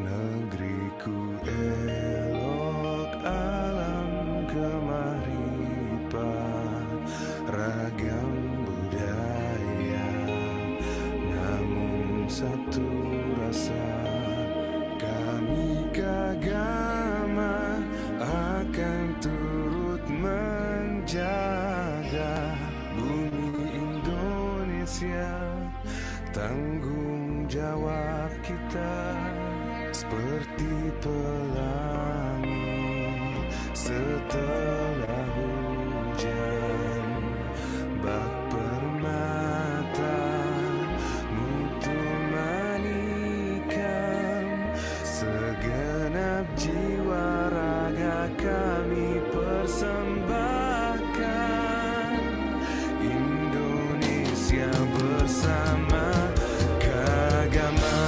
Negeriku elok, alam kemaripan, ragam budaya, namun satu rasa. Kami keagama akan turut menjaga bumi Indonesia. Tanggung jawab kita seperti pelangi setelah hujan, bak permata mutu manikam, segenap jiwa raga kami persembahkan. Indonesia bersama keagamaan.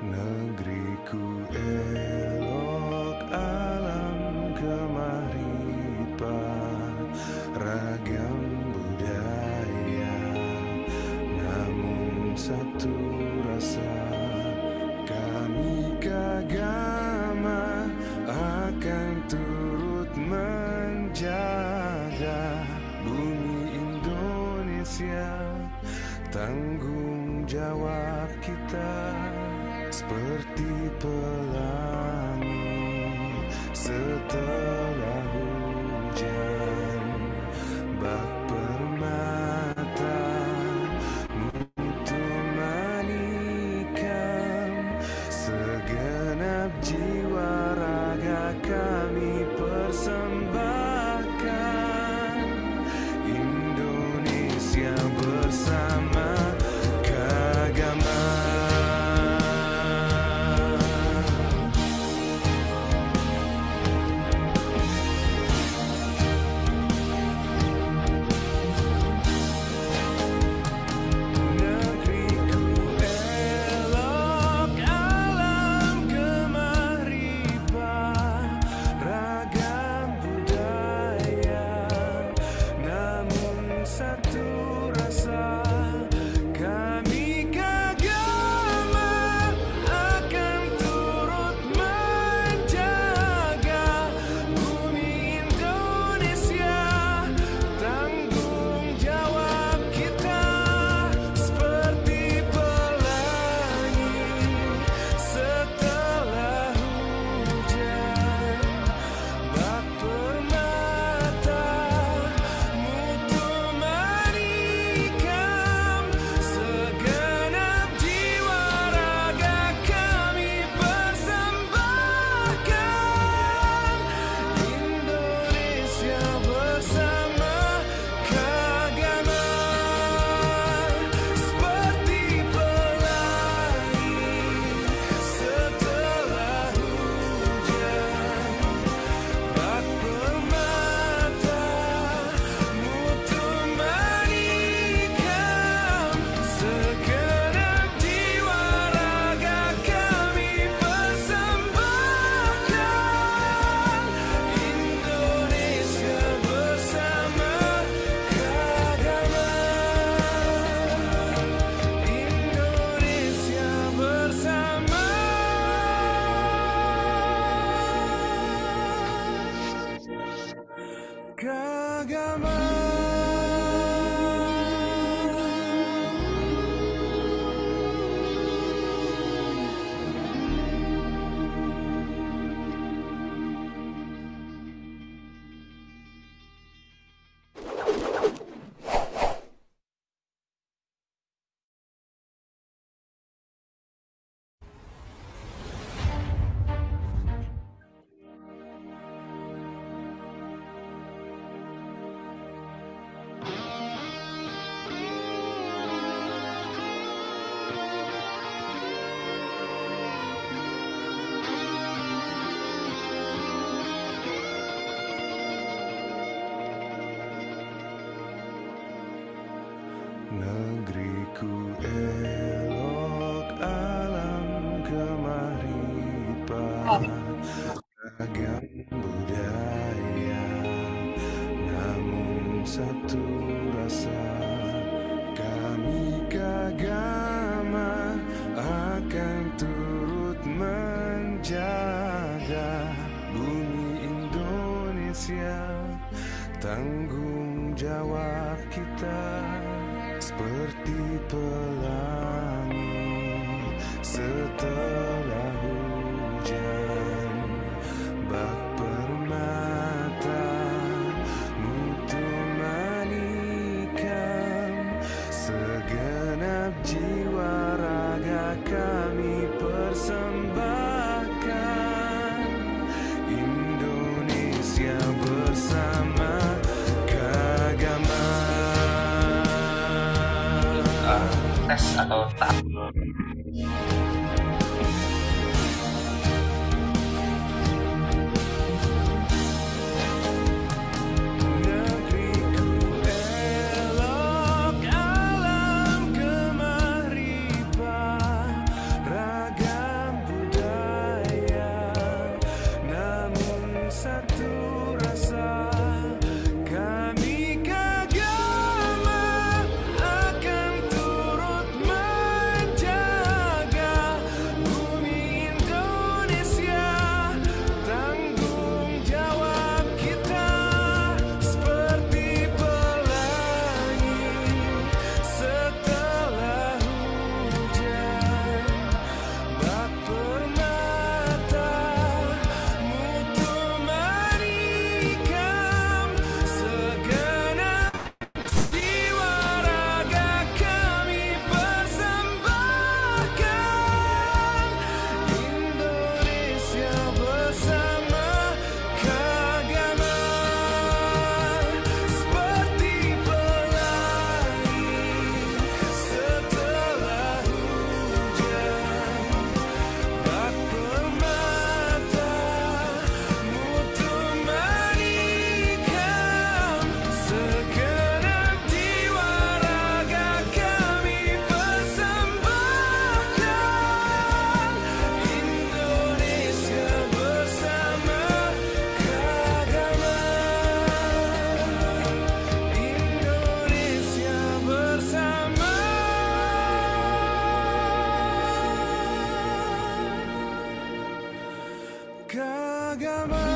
Negeriku elok, alam kemaripan, ragam budaya, namun satu rasa. Kami keagama akan turut menjaga bumi Indonesia. Tanggung jawab kita seperti pelangi setelah hujan, bak permata mutu manikam, segenap jiwa raga kami persembahkan. Indonesia bersama keagamaan. Negeriku elok, alam kemaripan, ragam budaya, namun satu rasa. Kami kagama akan turut menjaga bumi Indonesia. Tanggung jawab kita seperti pelangi setelah hujan, bak permata mutu manikam, segenap jiwa raga kami persembahkan. Indonesia bersama Kagama. Tes atau tak. Negeriku elok, alam kemaripan, ragam budaya, namun satu rasa. Kami kagama akan turut menjaga bumi Indonesia. Tanggung jawab kita seperti pelangi setelah hujan, bak permata mutu manikam, segenap jiwa raga kami persembahkan. Indonesia bersama Kagama, seperti pelangi setelah hujan, bak permata mutu manikam, segenap jiwa raga kami persembahkan. Indonesia bersama Kagama, Indonesia bersama Kagama.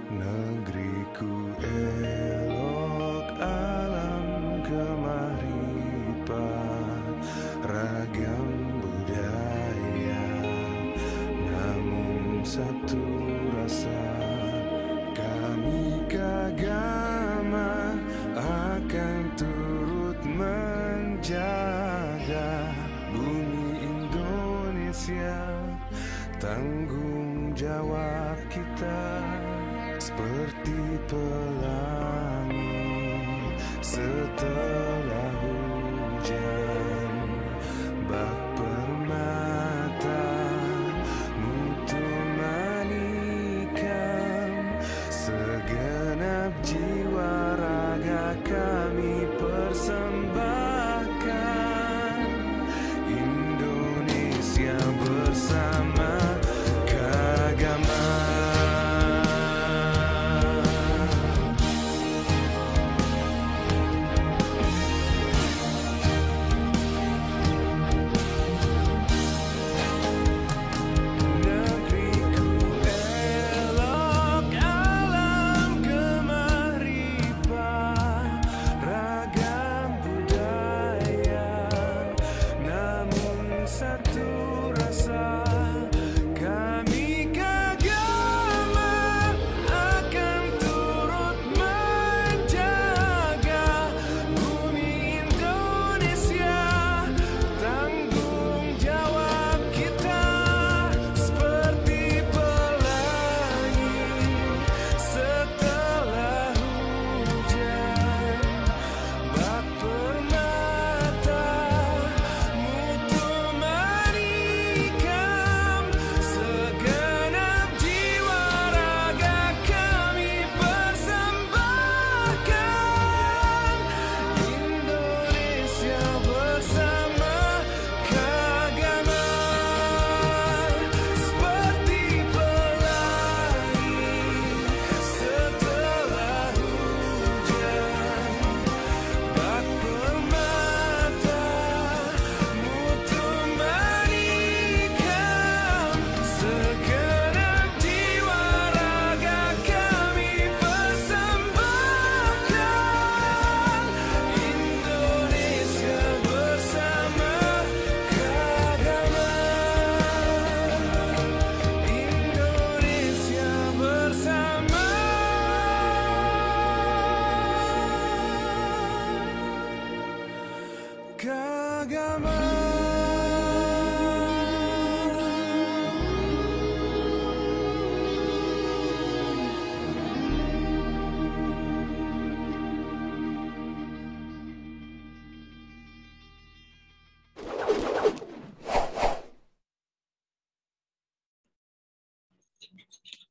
Negeriku elok, alam kemaripan, ragam budaya, namun satu rasa. Kami kagama akan turut menjaga bumi Indonesia. Tanggung jawab kita seperti pelangi setelah hujan, bak permata mutu manikam, segenap jiwa raga kami persembahkan. Indonesia bersama keagamaan.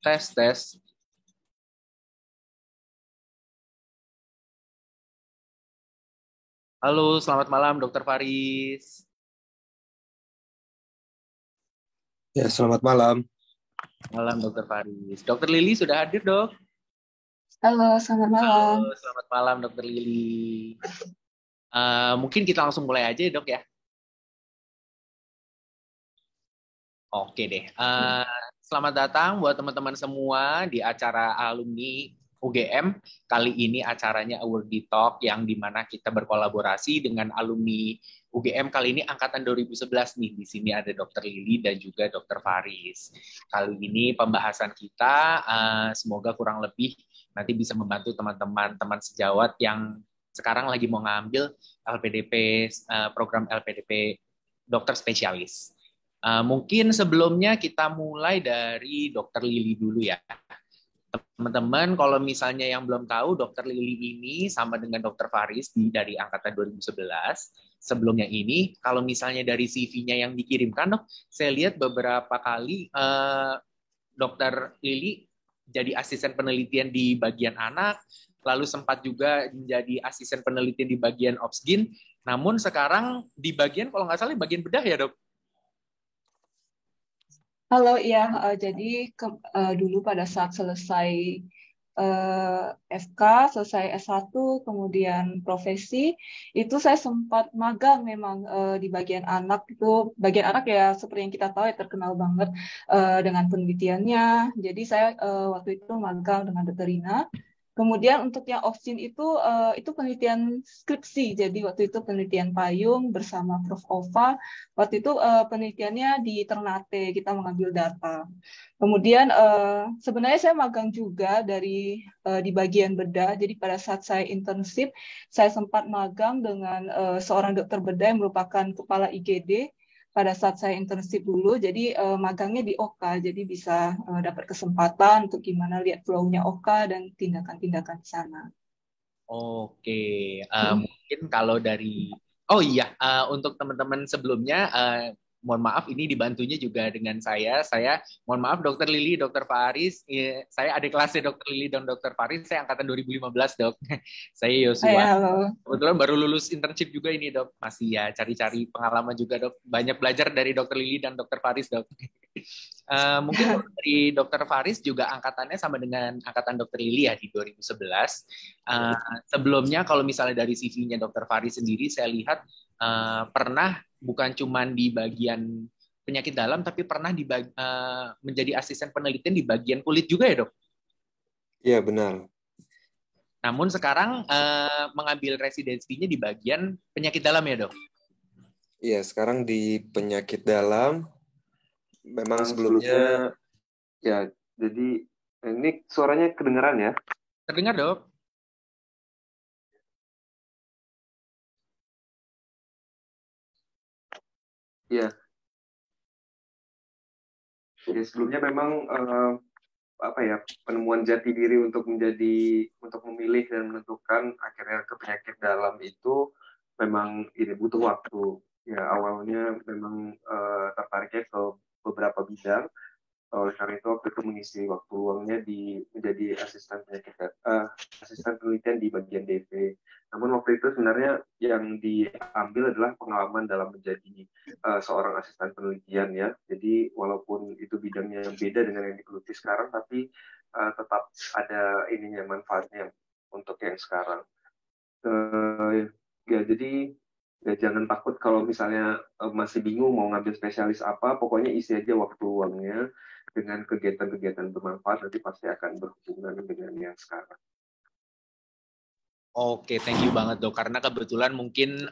Tes. Halo, selamat malam Dokter Faris. Ya, selamat malam. Malam Dokter Faris. Dokter Lili sudah hadir, Dok? Halo, selamat malam. Halo, selamat malam Dokter Lili. Mungkin kita langsung mulai aja ya, Dok ya. Oke deh. Selamat datang buat teman-teman semua di acara alumni UGM. Kali ini acaranya Awardee Talk yang dimana kita berkolaborasi dengan alumni UGM. Kali ini angkatan 2011 nih. Di sini ada Dr. Lili dan juga Dr. Faris. Kali ini pembahasan kita semoga kurang lebih nanti bisa membantu teman-teman sejawat yang sekarang lagi mau ngambil LPDP, program LPDP dokter spesialis. Mungkin sebelumnya kita mulai dari Dr. Lili dulu ya. Teman-teman, kalau misalnya yang belum tahu, Dr. Lili ini sama dengan Dr. Faris dari angkatan 2011. Sebelumnya ini, kalau misalnya dari CV-nya yang dikirimkan, dok, saya lihat beberapa kali Dr. Lili jadi asisten penelitian di bagian anak, lalu sempat juga menjadi asisten penelitian di bagian Obsgin, namun sekarang di bagian, kalau nggak salah, di bagian bedah ya, dok? Halo, ya. Jadi dulu pada saat selesai FK, selesai S1, kemudian profesi, itu saya sempat magang memang di bagian anak. Itu bagian anak ya seperti yang kita tahu ya terkenal banget dengan penelitiannya. Jadi saya waktu itu magang dengan Dr. Rina. Kemudian untuk yang Obsgin itu penelitian skripsi. Jadi waktu itu penelitian payung bersama Prof. Ova. Waktu itu penelitiannya di Ternate, kita mengambil data. Kemudian sebenarnya saya magang juga di bagian bedah. Jadi pada saat saya internship, saya sempat magang dengan seorang dokter bedah yang merupakan kepala IGD pada saat saya internship dulu, jadi magangnya di Oka, jadi bisa dapat kesempatan untuk gimana lihat flow-nya Oka dan tindakan-tindakan di sana. Oke, mungkin kalau dari, oh iya, untuk teman-teman sebelumnya, mohon maaf ini dibantunya juga dengan saya mohon maaf Dokter Lili, Dokter Faris, saya adik kelasnya Dokter Lili dan Dokter Faris, saya angkatan 2015 dok, saya Yosua. Halo. Kebetulan baru lulus internship juga ini dok, masih ya cari-cari pengalaman juga dok, banyak belajar dari Dokter Lili dan Dokter Faris dok. Mungkin dari Dokter Faris juga angkatannya sama dengan angkatan Dokter Lili ya di 2011. Sebelumnya kalau misalnya dari CV-nya Dokter Faris sendiri saya lihat pernah bukan cuma di bagian penyakit dalam tapi pernah menjadi asisten penelitian di bagian kulit juga ya dok? Iya, benar. Namun sekarang mengambil residensinya di bagian penyakit dalam ya dok? Iya, sekarang di penyakit dalam. Memang sebelumnya ya, jadi ini suaranya kedengeran ya? Terdengar dok? Iya. Jadi sebelumnya memang penemuan jati diri untuk memilih dan menentukan akhirnya ke penyakit dalam itu memang ini butuh waktu. Ya awalnya memang tertariknya ke beberapa bidang. Oleh karena itu waktu itu mengisi waktu luangnya menjadi asisten penelitian di bagian DP. Namun waktu itu sebenarnya yang diambil adalah pengalaman dalam menjadi seorang asisten penelitian ya. Jadi walaupun itu bidangnya beda dengan yang digeluti sekarang, tapi tetap ada manfaatnya untuk yang sekarang. Ya jadi ya jangan takut kalau misalnya masih bingung mau ngambil spesialis apa, pokoknya isi aja waktu luangnya dengan kegiatan-kegiatan bermanfaat, nanti pasti akan berhubungan dengan yang sekarang. Oke, thank you banget dok. Karena kebetulan mungkin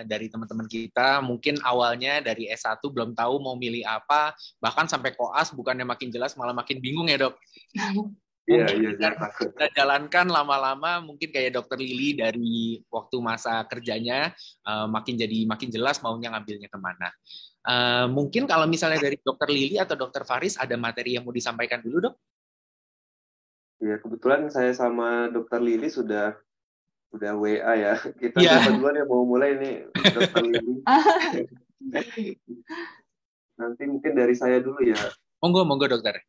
dari teman-teman kita, mungkin awalnya dari S1 belum tahu mau milih apa, bahkan sampai koas bukannya makin jelas malah makin bingung ya dok. Mungkin kita jalankan lama-lama, mungkin kayak Dokter Lili dari waktu masa kerjanya makin jelas maunya ngambilnya kemana. Mungkin kalau misalnya dari Dokter Lili atau Dokter Faris ada materi yang mau disampaikan dulu dok? Ya kebetulan saya sama Dokter Lili sudah WA ya. Kita siapa duluan yang mau mulai nih, Dokter Lili? Nanti mungkin dari saya dulu ya. Monggo dokter.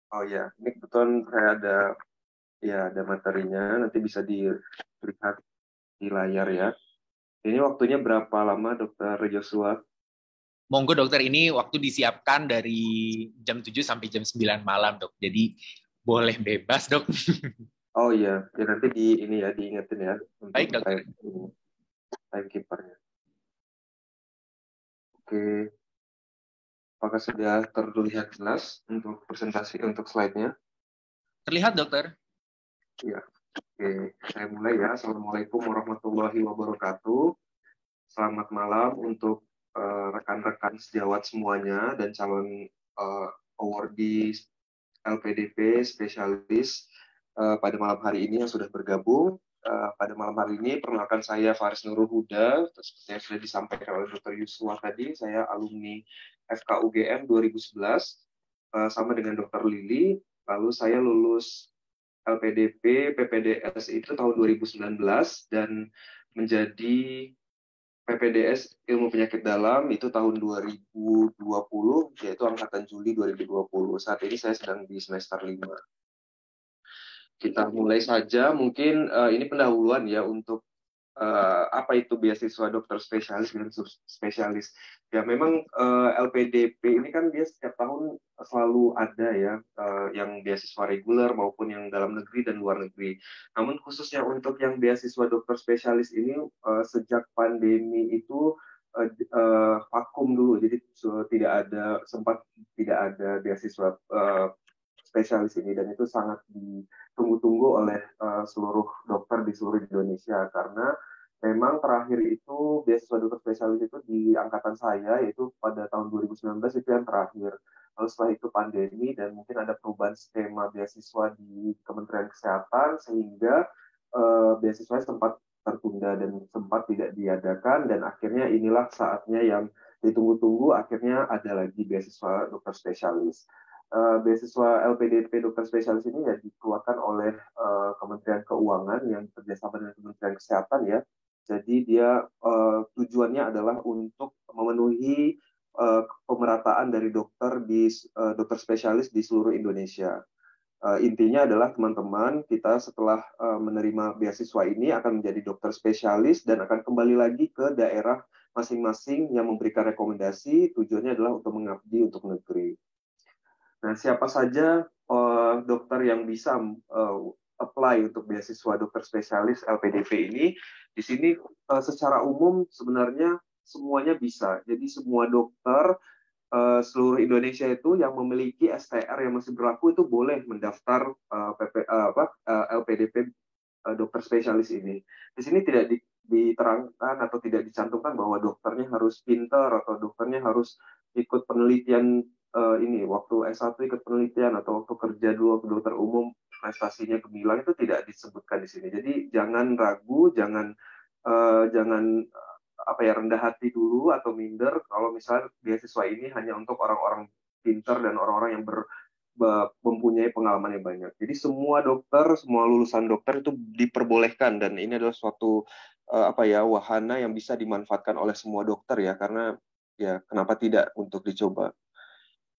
Oh ya, ini kebetulan saya ada materinya, nanti bisa dilihat di layar ya. Ini waktunya berapa lama Dokter Joshua? Monggo dokter, ini waktu disiapkan dari jam 7 sampai jam 9 malam dok. Jadi boleh bebas dok. Oh iya, ya nanti diingetin ya. Baik dokter. Timekeepernya. Oke. Apakah sudah terlihat jelas untuk presentasi, untuk slide-nya? Terlihat, dokter. Iya. Oke, saya mulai ya. Assalamualaikum warahmatullahi wabarakatuh. Selamat malam untuk rekan-rekan sejawat semuanya dan calon awardee LPDP spesialis pada malam hari ini yang sudah bergabung. Pada malam hari ini, perkenalkan saya Faris Nurul Huda. Seperti yang sudah disampaikan oleh Dr. Yusua tadi, saya alumni FKUGM 2011 sama dengan Dr. Lili. Lalu saya lulus LPDP PPDS itu tahun 2019 dan menjadi PPDS Ilmu Penyakit Dalam itu tahun 2020, yaitu angkatan Juli 2020. Saat ini saya sedang di semester 5. Kita mulai saja, mungkin ini pendahuluan ya untuk apa itu beasiswa dokter spesialis dan subspesialis. Ya memang LPDP ini kan dia setiap tahun selalu ada ya, yang beasiswa reguler maupun yang dalam negeri dan luar negeri. Namun khususnya untuk yang beasiswa dokter spesialis ini sejak pandemi itu vakum dulu, jadi sempat tidak ada beasiswa spesialis ini, dan itu sangat ditunggu-tunggu oleh seluruh dokter di seluruh Indonesia, karena memang terakhir itu beasiswa dokter spesialis itu di angkatan saya, yaitu pada tahun 2019 itu yang terakhir. Lalu setelah itu pandemi dan mungkin ada perubahan skema beasiswa di Kementerian Kesehatan sehingga beasiswa sempat tertunda dan sempat tidak diadakan, dan akhirnya inilah saatnya yang ditunggu-tunggu akhirnya ada lagi beasiswa dokter spesialis. Beasiswa LPDP dokter spesialis ini ya dikeluarkan oleh Kementerian Keuangan yang bekerjasama dengan Kementerian Kesehatan ya. Jadi dia tujuannya adalah untuk memenuhi pemerataan dari dokter spesialis di seluruh Indonesia. Intinya adalah teman-teman kita setelah menerima beasiswa ini akan menjadi dokter spesialis dan akan kembali lagi ke daerah masing-masing yang memberikan rekomendasi. Tujuannya adalah untuk mengabdi untuk negeri. Nah, siapa saja dokter yang bisa apply untuk beasiswa dokter spesialis LPDP ini? Di sini secara umum sebenarnya semuanya bisa. Jadi semua dokter seluruh Indonesia itu yang memiliki STR yang masih berlaku itu boleh mendaftar LPDP dokter spesialis ini. Di sini tidak diterangkan atau tidak dicantumkan bahwa dokternya harus pintar atau dokternya harus ikut penelitian ini waktu S1 ikut penelitian atau waktu kerja dulu dokter umum prestasinya gemilang, itu tidak disebutkan di sini. Jadi jangan ragu, jangan rendah hati dulu atau minder kalau misalnya beasiswa ini hanya untuk orang-orang pintar dan orang-orang yang mempunyai pengalaman yang banyak. Jadi semua dokter, semua lulusan dokter itu diperbolehkan, dan ini adalah suatu wahana yang bisa dimanfaatkan oleh semua dokter ya, karena ya kenapa tidak untuk dicoba.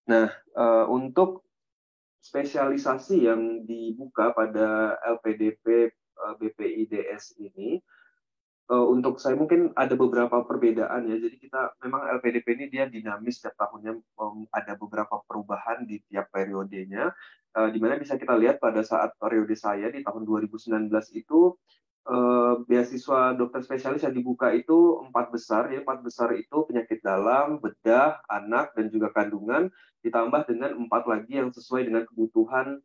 Nah, untuk spesialisasi yang dibuka pada LPDP BPIDS ini, untuk saya mungkin ada beberapa perbedaan ya. Jadi kita memang LPDP ini dia dinamis setiap tahunnya, ada beberapa perubahan di tiap periodenya. Di mana bisa kita lihat pada saat periode saya di tahun 2019 itu beasiswa dokter spesialis yang dibuka itu 4 besar. Ya, 4 besar itu penyakit dalam, bedah, anak, dan juga kandungan, ditambah dengan 4 lagi yang sesuai dengan kebutuhan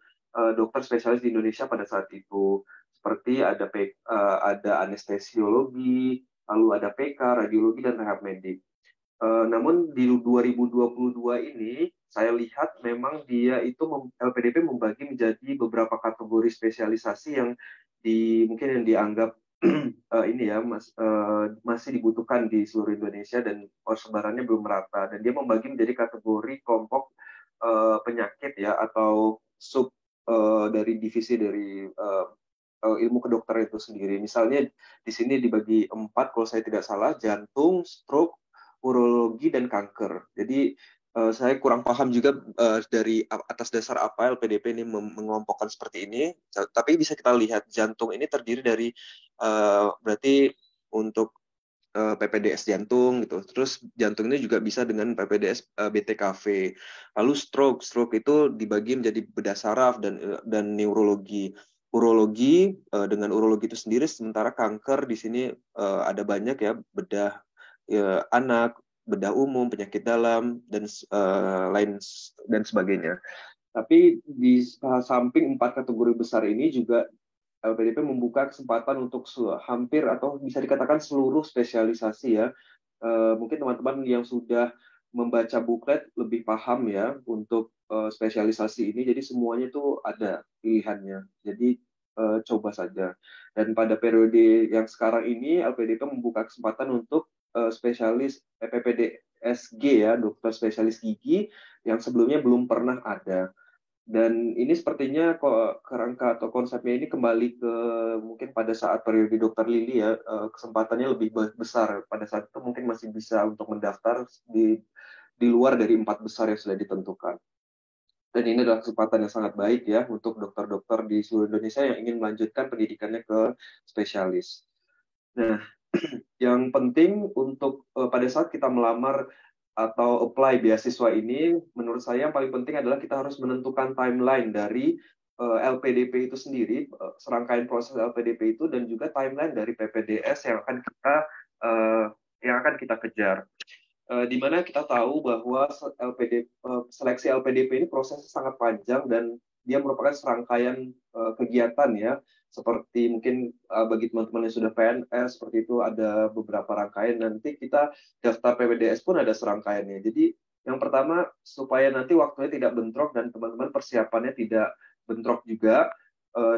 dokter spesialis di Indonesia pada saat itu. Seperti ada anestesiologi, lalu ada PK, radiologi, dan rehab medik. Namun di 2022 ini, saya lihat memang dia itu LPDP membagi menjadi beberapa kategori spesialisasi yang mungkin yang dianggap masih dibutuhkan di seluruh Indonesia dan persebarannya belum merata. Dan dia membagi menjadi kategori kelompok penyakit ya, atau sub dari divisi dari ilmu kedokteran itu sendiri. Misalnya di sini dibagi 4 kalau saya tidak salah, jantung, stroke, urologi, dan kanker. Jadi saya kurang paham juga dari atas dasar apa LPDP ini mengelompokkan seperti ini. Tapi bisa kita lihat jantung ini terdiri dari berarti untuk PPDS jantung gitu. Terus jantung ini juga bisa dengan PPDS BTKV. Lalu stroke itu dibagi menjadi bedah saraf dan neurologi. Urologi dengan urologi itu sendiri, sementara kanker di sini ada banyak ya, bedah anak, bedah umum, penyakit dalam, dan lain dan sebagainya. Tapi di samping 4 kategori besar ini juga LPDP membuka kesempatan untuk hampir atau bisa dikatakan seluruh spesialisasi ya. Mungkin teman-teman yang sudah membaca buklet lebih paham ya untuk spesialisasi ini. Jadi semuanya itu ada pilihannya. Jadi coba saja. Dan pada periode yang sekarang ini LPDP membuka kesempatan untuk spesialis PPDSG ya, dokter spesialis gigi, yang sebelumnya belum pernah ada. Dan ini sepertinya kerangka atau konsepnya ini kembali ke mungkin pada saat periode Dr. Lili ya, kesempatannya lebih besar. Pada saat itu mungkin masih bisa untuk mendaftar di luar dari 4 besar yang sudah ditentukan. Dan ini adalah kesempatan yang sangat baik ya untuk dokter-dokter di seluruh Indonesia yang ingin melanjutkan pendidikannya ke spesialis. Nah, yang penting untuk pada saat kita melamar atau apply beasiswa ini, menurut saya yang paling penting adalah kita harus menentukan timeline dari LPDP itu sendiri, serangkaian proses LPDP itu, dan juga timeline dari PPDS yang akan kita kejar. Di mana kita tahu bahwa seleksi LPDP ini prosesnya sangat panjang dan dia merupakan serangkaian kegiatan ya, seperti mungkin bagi teman-teman yang sudah PNS seperti itu ada beberapa rangkaian. Nanti kita daftar PPDS pun ada serangkaiannya. Jadi yang pertama supaya nanti waktunya tidak bentrok dan teman-teman persiapannya tidak bentrok juga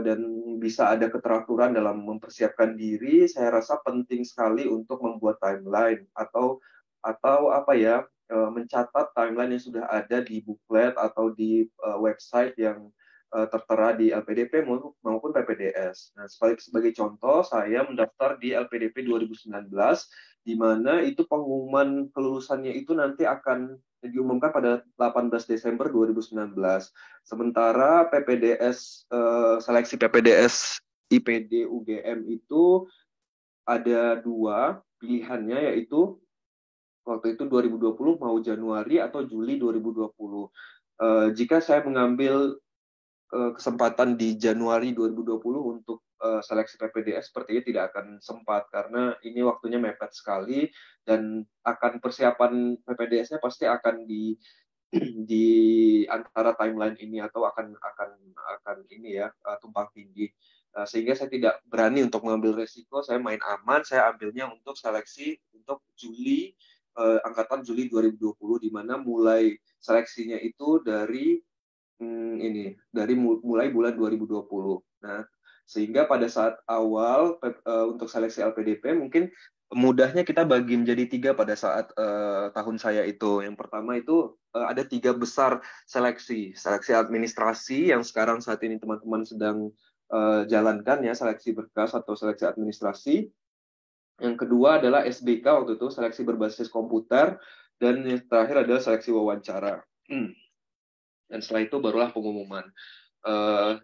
dan bisa ada keteraturan dalam mempersiapkan diri, saya rasa penting sekali untuk membuat timeline atau atau apa ya, mencatat timeline yang sudah ada di booklet atau di website yang tertera di LPDP maupun PPDS. Nah, sebagai contoh, saya mendaftar di LPDP 2019, di mana itu pengumuman kelulusannya itu nanti akan diumumkan pada 18 Desember 2019. Sementara PPDS, seleksi PPDS IPD UGM itu ada 2 pilihannya, yaitu waktu itu 2020 mau Januari atau Juli 2020. Jika saya mengambil kesempatan di Januari 2020 untuk seleksi PPDS, sepertinya tidak akan sempat karena ini waktunya mepet sekali, dan akan persiapan PPDS-nya pasti akan di antara timeline ini, atau akan ini ya, tumpang tindih. Sehingga saya tidak berani untuk mengambil resiko, saya main aman, saya ambilnya untuk seleksi untuk Juli, angkatan Juli 2020, di mana mulai seleksinya itu dari mulai bulan 2020. Nah, sehingga pada saat awal untuk seleksi LPDP mungkin mudahnya kita bagi menjadi 3 pada saat tahun saya itu. Yang pertama itu ada 3 besar seleksi administrasi yang sekarang saat ini teman-teman sedang jalankan ya, seleksi berkas atau seleksi administrasi. Yang kedua adalah SBK, waktu itu seleksi berbasis komputer, dan yang terakhir adalah seleksi wawancara. Dan setelah itu barulah pengumuman.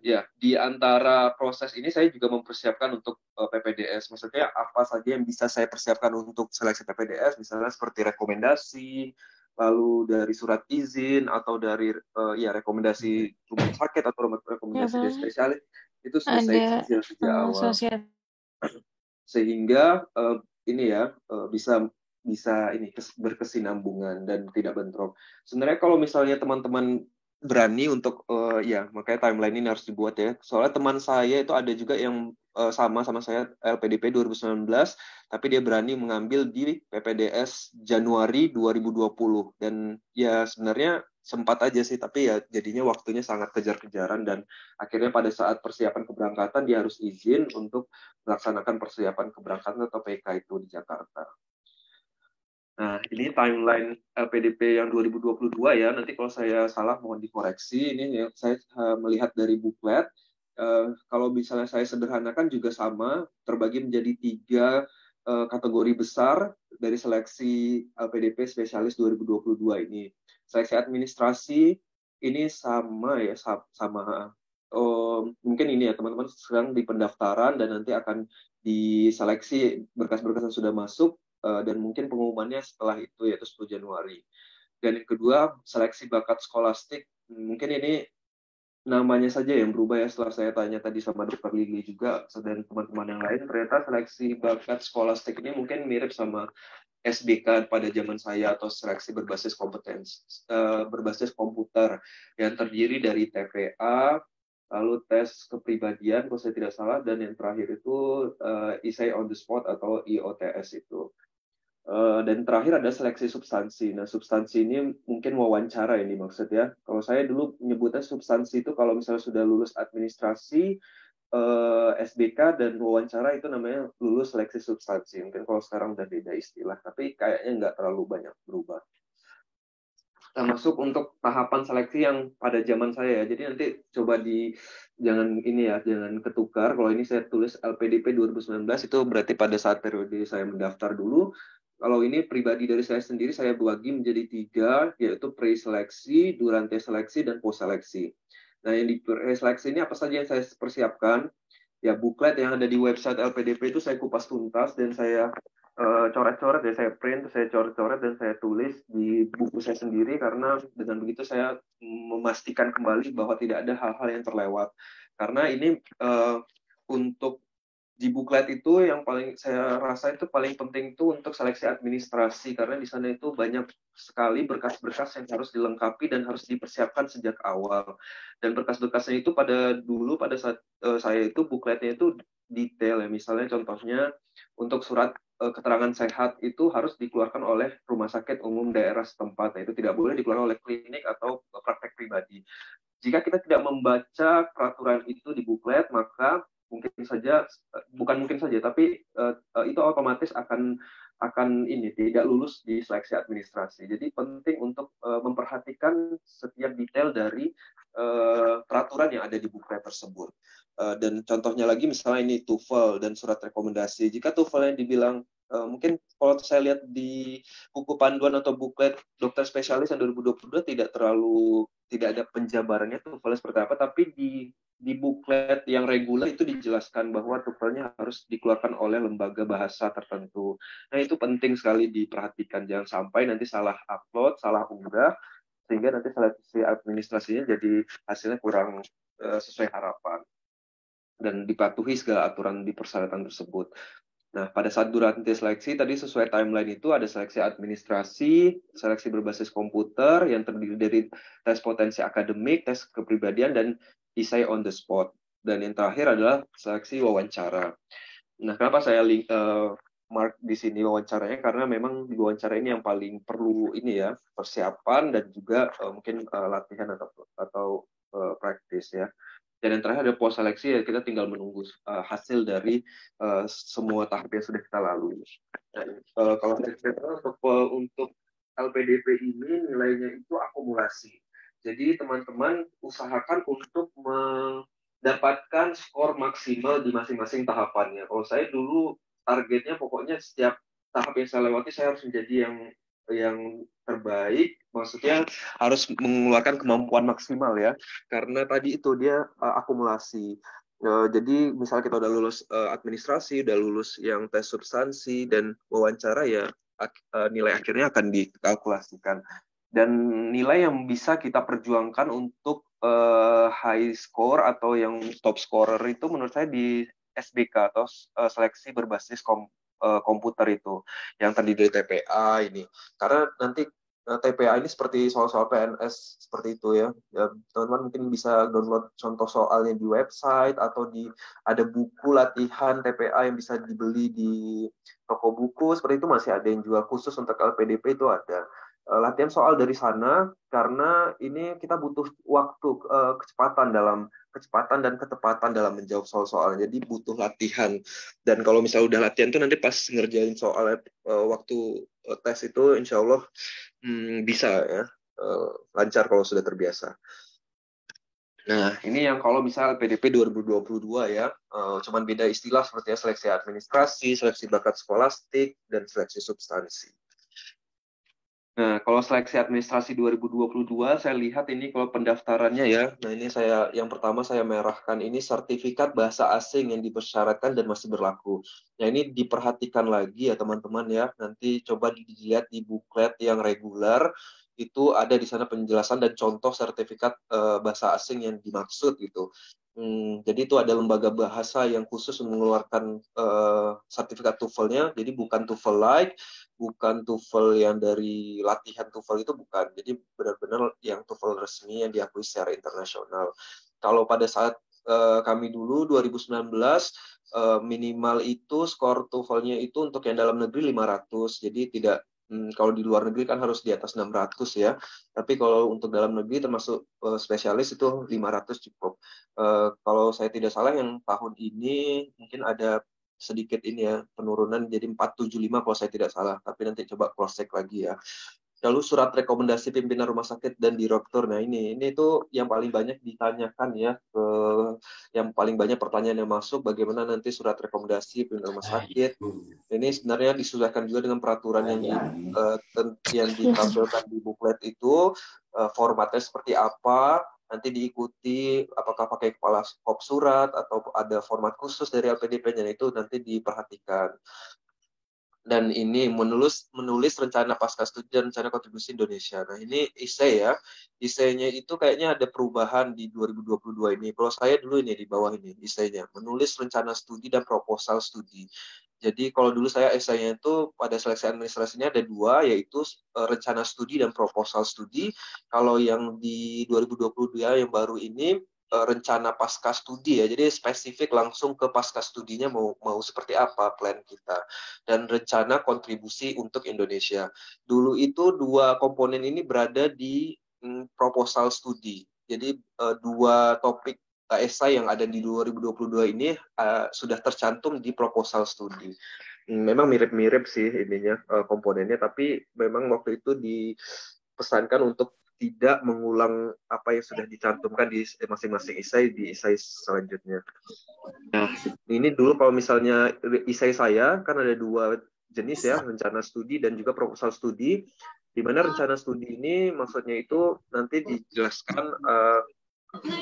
Ya, di antara proses ini saya juga mempersiapkan untuk PPDS. Maksudnya apa saja yang bisa saya persiapkan untuk seleksi PPDS, misalnya seperti rekomendasi, lalu dari surat izin, atau dari rekomendasi rumah sakit atau rekomendasi dari spesialis, itu sudah saya cicil sejak awal. Sehingga ini ya bisa ini berkesinambungan dan tidak bentrok. Sebenarnya kalau misalnya teman-teman berani untuk makanya timeline ini harus dibuat ya. Soalnya teman saya itu ada juga yang sama saya LPDP 2019, tapi dia berani mengambil di PPDS Januari 2020, dan ya sebenarnya sempat aja sih, tapi ya jadinya waktunya sangat kejar-kejaran, dan akhirnya pada saat persiapan keberangkatan dia harus izin untuk melaksanakan persiapan keberangkatan atau PK itu di Jakarta. Nah, ini timeline LPDP yang 2022 ya. Nanti kalau saya salah mohon dikoreksi. Ini yang saya melihat dari buklet. Kalau misalnya saya sederhanakan juga sama, terbagi menjadi 3 kategori besar dari seleksi LPDP spesialis 2022 ini. Seleksi administrasi ini sama ya, sama. Mungkin ini ya, teman-teman sedang di pendaftaran dan nanti akan diseleksi berkas-berkas yang sudah masuk, dan mungkin pengumumannya setelah itu, yaitu 10 Januari. Dan yang kedua, seleksi bakat skolastik. Mungkin ini namanya saja yang berubah ya, setelah saya tanya tadi sama Dr. Lili juga dan teman-teman yang lain, ternyata seleksi bakat skolastik ini mungkin mirip sama SBK pada zaman saya, atau seleksi berbasis berbasis komputer yang terdiri dari TPA, lalu tes kepribadian kalau saya tidak salah, dan yang terakhir itu essay on the spot atau IOTS itu. Dan terakhir ada seleksi substansi. Nah, substansi ini mungkin wawancara ini maksudnya. Kalau saya dulu menyebutnya substansi itu kalau misalnya sudah lulus administrasi, SBK, dan wawancara itu namanya lulus seleksi substansi. Mungkin kalau sekarang udah beda istilah, tapi kayaknya nggak terlalu banyak berubah. Nah, masuk untuk tahapan seleksi yang pada zaman saya ya. Jadi nanti coba jangan ketukar. Kalau ini saya tulis LPDP 2019, itu berarti pada saat periode saya mendaftar dulu. Kalau ini pribadi dari saya sendiri, saya bagi menjadi 3, yaitu pre-seleksi, durante seleksi, dan post-seleksi. Nah, yang di pre-seleksi ini apa saja yang saya persiapkan? Ya, buklet yang ada di website LPDP itu saya kupas tuntas, dan saya coret-coret ya, saya print, saya coret-coret, dan saya tulis di buku saya sendiri, karena dengan begitu saya memastikan kembali bahwa tidak ada hal-hal yang terlewat. Karena ini untuk di buklet itu yang paling saya rasa itu paling penting itu untuk seleksi administrasi, karena di sana itu banyak sekali berkas-berkas yang harus dilengkapi dan harus dipersiapkan sejak awal. Dan berkas-berkasnya itu pada saat saya itu bukletnya itu detail ya. Misalnya contohnya untuk surat keterangan sehat itu harus dikeluarkan oleh rumah sakit umum daerah setempat. Nah, itu tidak boleh dikeluarkan oleh klinik atau praktek pribadi. Jika kita tidak membaca peraturan itu di buklet, maka bukan mungkin saja, tapi itu otomatis akan akan tidak lulus di seleksi administrasi. Jadi penting untuk memperhatikan setiap detail dari peraturan yang ada di buklet tersebut. Dan contohnya lagi misalnya ini TOEFL dan surat rekomendasi. Jika TOEFL yang dibilang mungkin kalau saya lihat di buku panduan atau buklet dokter spesialis yang 2022 tidak ada penjabarannya TOEFL seperti apa, tapi di buklet yang reguler itu dijelaskan bahwa TOEFL-nya harus dikeluarkan oleh lembaga bahasa tertentu. Nah, itu penting sekali diperhatikan, jangan sampai nanti salah upload, salah unggah, sehingga nanti seleksi administrasinya jadi hasilnya kurang sesuai harapan dan dipatuhi segala aturan di persyaratan tersebut. Nah, pada saat durasi seleksi tadi sesuai timeline itu ada seleksi administrasi, seleksi berbasis komputer yang terdiri dari tes potensi akademik, tes kepribadian, dan essay on the spot. Dan yang terakhir adalah seleksi wawancara. Nah, kenapa saya mark di sini wawancaranya? Karena memang di wawancara ini yang paling perlu persiapan dan juga mungkin latihan atau praktis ya. Dan yang terakhir ada pos seleksi, ya kita tinggal menunggu hasil dari semua tahap yang sudah kita lalui. Dan, kalau untuk LPDP ini nilainya itu akumulasi. Jadi teman-teman usahakan untuk mendapatkan skor maksimal di masing-masing tahapannya. Kalau saya dulu targetnya pokoknya setiap tahap yang saya lewati saya harus menjadi yang terbaik, maksudnya harus mengeluarkan kemampuan maksimal ya, karena tadi itu dia akumulasi. Jadi misalnya kita udah lulus administrasi, udah lulus yang tes substansi dan wawancara ya, nilai akhirnya akan dikalkulasikan. Dan nilai yang bisa kita perjuangkan untuk high score atau yang top scorer itu menurut saya di SBK atau seleksi berbasis komputer itu yang terdiri dari TPA ini, karena nanti TPA ini seperti soal-soal PNS seperti itu ya. Teman-teman mungkin bisa download contoh soalnya di website atau ada buku latihan TPA yang bisa dibeli di toko buku seperti itu, masih ada yang jual khusus untuk LPDP, itu ada latihan soal dari sana, karena ini kita butuh waktu, kecepatan dan ketepatan dalam menjawab soal-soalnya. Jadi butuh latihan. Dan kalau misalnya udah latihan tuh nanti pas ngerjain soal waktu tes itu insya Allah bisa ya, lancar kalau sudah terbiasa. Nah, ini yang kalau misalnya LPDP 2022 ya, cuman beda istilah seperti ya, seleksi administrasi, seleksi bakat skolastik, dan seleksi substansi. Nah, kalau seleksi administrasi 2022, saya lihat ini kalau pendaftarannya ya. Nah, ini yang pertama saya merahkan ini sertifikat bahasa asing yang dipersyaratkan dan masih berlaku. Nah, ini diperhatikan lagi ya teman-teman ya. Nanti coba dilihat di buklet yang reguler, itu ada di sana penjelasan dan contoh sertifikat bahasa asing yang dimaksud gitu. Jadi itu ada lembaga bahasa yang khusus mengeluarkan sertifikat TOEFL-nya, jadi bukan TOEFL-like, bukan TOEFL yang dari latihan TOEFL itu, bukan. Jadi benar-benar yang TOEFL resmi yang diakui secara internasional. Kalau pada saat kami dulu 2019 minimal itu skor TOEFL-nya itu untuk yang dalam negeri 500. Jadi tidak kalau di luar negeri kan harus di atas 600 ya. Tapi kalau untuk dalam negeri termasuk spesialis itu 500 cukup. Kalau saya tidak salah yang tahun ini mungkin ada sedikit ini ya penurunan jadi 475 kalau saya tidak salah, tapi nanti coba cross check lagi ya. Lalu surat rekomendasi pimpinan rumah sakit dan direktur. Nah, ini itu yang paling banyak ditanyakan ya, yang paling banyak pertanyaan yang masuk, bagaimana nanti surat rekomendasi pimpinan rumah sakit. Ini sebenarnya disesuaikan juga dengan peraturan yang ditampilkan di buklet itu, formatnya seperti apa, nanti diikuti apakah pakai kepala kop surat atau ada format khusus dari LPDP-nya, itu nanti diperhatikan. Dan ini menulis rencana pasca studi dan rencana kontribusi Indonesia. Nah, ini essay ya. Essay-nya itu kayaknya ada perubahan di 2022 ini. Kalau saya dulu ini di bawah ini essay-nya, menulis rencana studi dan proposal studi. Jadi kalau dulu saya essay-nya itu pada seleksi administrasinya ada 2, yaitu rencana studi dan proposal studi. Kalau yang di 2022 yang baru ini rencana pasca studi ya, jadi spesifik langsung ke pasca studinya mau seperti apa plan kita, dan rencana kontribusi untuk Indonesia. Dulu itu 2 komponen ini berada di proposal studi. Jadi 2 topik esai yang ada di 2022 ini sudah tercantum di proposal studi. Memang mirip-mirip sih ininya komponennya, tapi memang waktu itu dipesankan untuk tidak mengulang apa yang sudah dicantumkan di masing-masing esai di esai selanjutnya. Nah, ini dulu kalau misalnya esai saya kan ada dua jenis ya, rencana studi dan juga proposal studi. Di mana rencana studi ini maksudnya itu nanti dijelaskan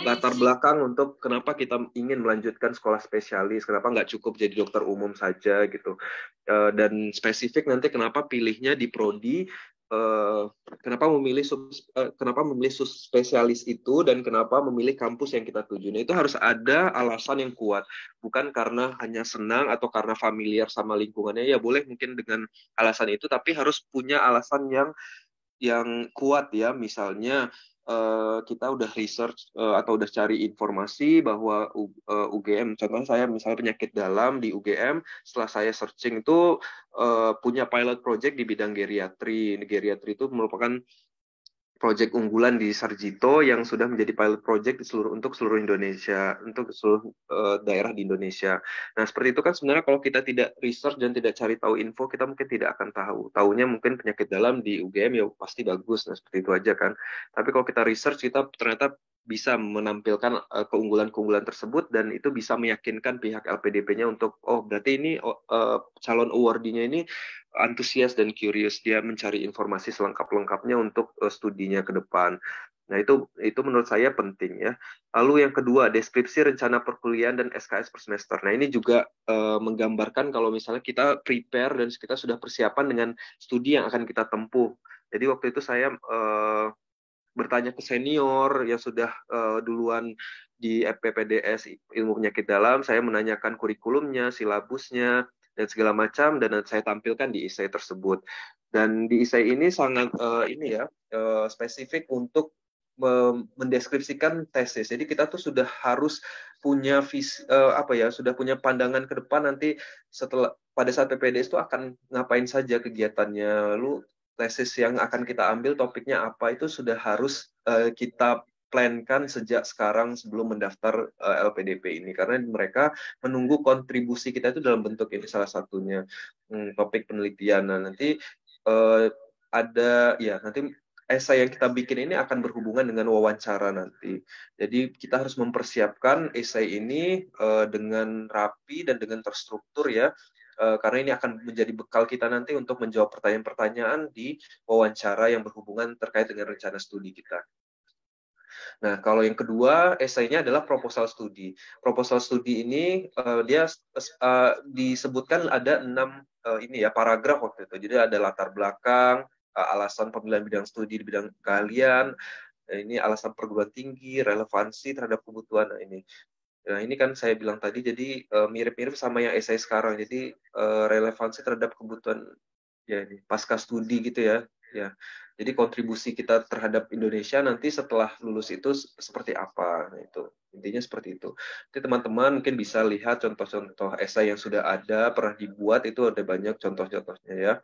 latar belakang untuk kenapa kita ingin melanjutkan sekolah spesialis, kenapa nggak cukup jadi dokter umum saja gitu. Dan spesifik nanti kenapa pilihnya di prodi, kenapa memilih spesialis itu dan kenapa memilih kampus yang kita tuju. Nah, itu harus ada alasan yang kuat, bukan karena hanya senang atau karena familiar sama lingkungannya. Ya boleh mungkin dengan alasan itu, tapi harus punya alasan yang kuat ya. Misalnya kita udah research atau udah cari informasi bahwa UGM, contohnya saya misalnya penyakit dalam di UGM, setelah saya searching itu punya pilot project di bidang geriatri. Geriatri itu merupakan proyek unggulan di Sarjito yang sudah menjadi pilot project untuk seluruh Indonesia, untuk seluruh daerah di Indonesia. Nah, seperti itu kan sebenarnya kalau kita tidak research dan tidak cari tahu info, kita mungkin tidak akan tahu. Taunya mungkin penyakit dalam di UGM ya pasti bagus, nah seperti itu aja kan. Tapi kalau kita research, kita ternyata bisa menampilkan keunggulan-keunggulan tersebut dan itu bisa meyakinkan pihak LPDP-nya untuk, oh berarti ini calon awardee-nya ini antusias dan curious, dia mencari informasi selengkap-lengkapnya untuk studinya ke depan. Nah, itu menurut saya penting ya. Lalu yang kedua, deskripsi rencana perkuliahan dan SKS per semester. Nah, ini juga menggambarkan kalau misalnya kita prepare dan kita sudah persiapan dengan studi yang akan kita tempuh. Jadi waktu itu saya bertanya ke senior yang sudah duluan di FPPDS ilmu penyakit dalam, saya menanyakan kurikulumnya, silabusnya, dan segala macam, dan saya tampilkan di esai tersebut. Dan di esai ini sangat spesifik untuk mendeskripsikan tesis. Jadi kita tuh sudah harus punya sudah punya pandangan ke depan nanti setelah pada saat PPDS itu akan ngapain saja kegiatannya. Lalu tesis yang akan kita ambil topiknya apa itu sudah harus kita plankan sejak sekarang sebelum mendaftar LPDP ini, karena mereka menunggu kontribusi kita itu dalam bentuk ini salah satunya topik penelitian. Nah, nanti nanti esai yang kita bikin ini akan berhubungan dengan wawancara nanti. Jadi kita harus mempersiapkan esai ini dengan rapi dan dengan terstruktur ya. Karena ini akan menjadi bekal kita nanti untuk menjawab pertanyaan-pertanyaan di wawancara yang berhubungan terkait dengan rencana studi kita. Nah, kalau yang kedua, esainya adalah proposal studi. Proposal studi ini dia disebutkan ada 6 paragraf waktu itu. Jadi ada latar belakang, alasan pemilihan bidang studi di bidang keahlian, ini alasan perguruan tinggi, relevansi terhadap kebutuhan. Nah, ini kan saya bilang tadi, jadi mirip-mirip sama yang esai sekarang. Jadi relevansi terhadap kebutuhan ya ini pasca studi gitu ya. Ya. Jadi kontribusi kita terhadap Indonesia nanti setelah lulus itu seperti apa? Nah, itu intinya seperti itu. Jadi teman-teman mungkin bisa lihat contoh-contoh esai yang sudah ada pernah dibuat, itu ada banyak contoh-contohnya ya.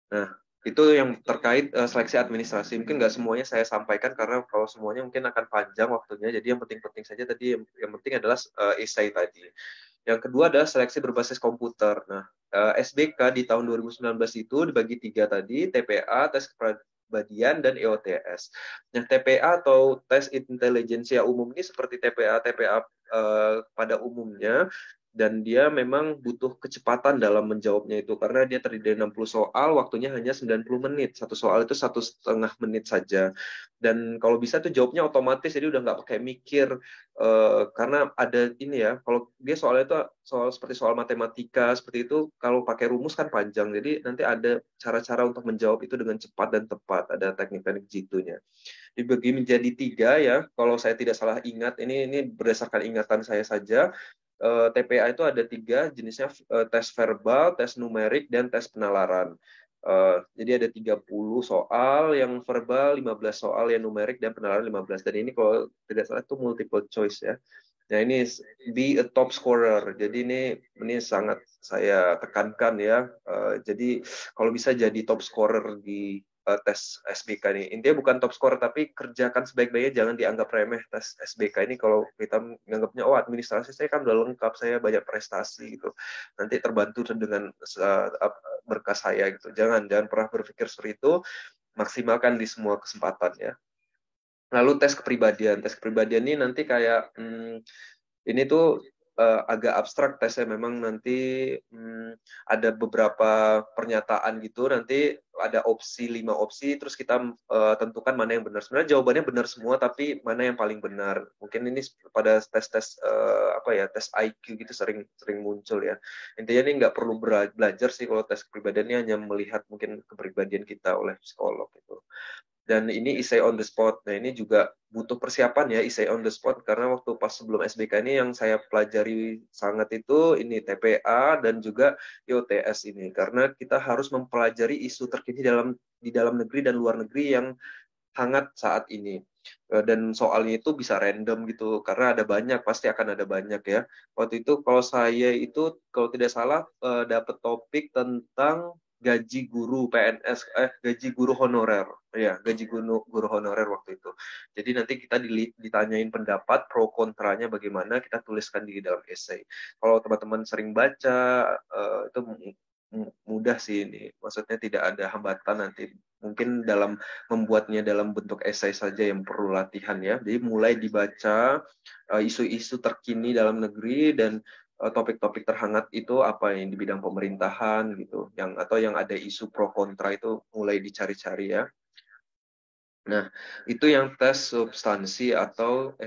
Nah, itu yang terkait seleksi administrasi. Mungkin nggak semuanya saya sampaikan karena kalau semuanya mungkin akan panjang waktunya. Jadi yang penting-penting saja tadi, yang penting adalah esai tadi. Yang kedua adalah seleksi berbasis komputer. Nah, SBK di tahun 2019 itu dibagi 3 tadi, TPA, tes kepribadian, dan EOTS. Nah, TPA atau tes intelijensia umum ini seperti TPA pada umumnya, dan dia memang butuh kecepatan dalam menjawabnya itu karena dia terdiri dari 60 soal, waktunya hanya 90 menit. Satu soal itu 1,5 menit saja. Dan kalau bisa tuh jawabnya otomatis, jadi udah nggak pakai mikir. Karena ada ini ya, kalau dia soalnya itu soal seperti soal matematika seperti itu, kalau pakai rumus kan panjang. Jadi nanti ada cara-cara untuk menjawab itu dengan cepat dan tepat. Ada teknik-teknik jitunya. Dibagi menjadi 3 ya, kalau saya tidak salah ingat, ini berdasarkan ingatan saya saja. TPA itu ada 3 jenisnya, tes verbal, tes numerik, dan tes penalaran. Jadi ada 30 soal yang verbal, 15 soal yang numerik, dan penalaran 15. Dan ini kalau tidak salah itu multiple choice ya. Nah, ini be a top scorer. Jadi ini sangat saya tekankan ya. Jadi kalau bisa jadi top scorer di tes SBK ini. Intinya bukan top score, tapi kerjakan sebaik-baiknya, jangan dianggap remeh tes SBK ini. Kalau kita menganggapnya, oh administrasi saya kan udah lengkap, saya banyak prestasi gitu, nanti terbantu dengan berkas saya gitu. Jangan pernah berpikir seperti itu, maksimalkan di semua kesempatan ya. Lalu tes kepribadian ini nanti kayak ini tuh agak abstrak tesnya, memang nanti ada beberapa pernyataan gitu, nanti ada 5 opsi, terus kita tentukan mana yang benar. Sebenarnya jawabannya benar semua, tapi mana yang paling benar. Mungkin ini pada tes tes IQ gitu sering muncul ya. Intinya ini nggak perlu belajar sih kalau tes kepribadian, ini hanya melihat mungkin kepribadian kita oleh psikolog gitu. Dan ini essay on the spot. Nah, ini juga butuh persiapan ya, essay on the spot, karena waktu pas sebelum SBK ini yang saya pelajari sangat itu ini TPA dan juga IOTS ini, karena kita harus mempelajari isu terkini di dalam negeri dan luar negeri yang hangat saat ini. Dan soalnya itu bisa random gitu, karena ada banyak, pasti akan ada banyak ya. Waktu itu kalau saya itu kalau tidak salah dapat topik tentang gaji guru PNS, gaji guru honorer, ya gaji guru honorer waktu itu. Jadi nanti kita ditanyain pendapat pro kontranya bagaimana, kita tuliskan di dalam essay. Kalau teman-teman sering baca itu mudah sih ini, maksudnya tidak ada hambatan nanti. Mungkin dalam membuatnya dalam bentuk essay saja yang perlu latihan ya. Jadi mulai dibaca isu-isu terkini dalam negeri dan topik-topik terhangat itu apa yang di bidang pemerintahan gitu, atau yang ada isu pro kontra itu mulai dicari-cari ya. Nah, itu yang tes substansi atau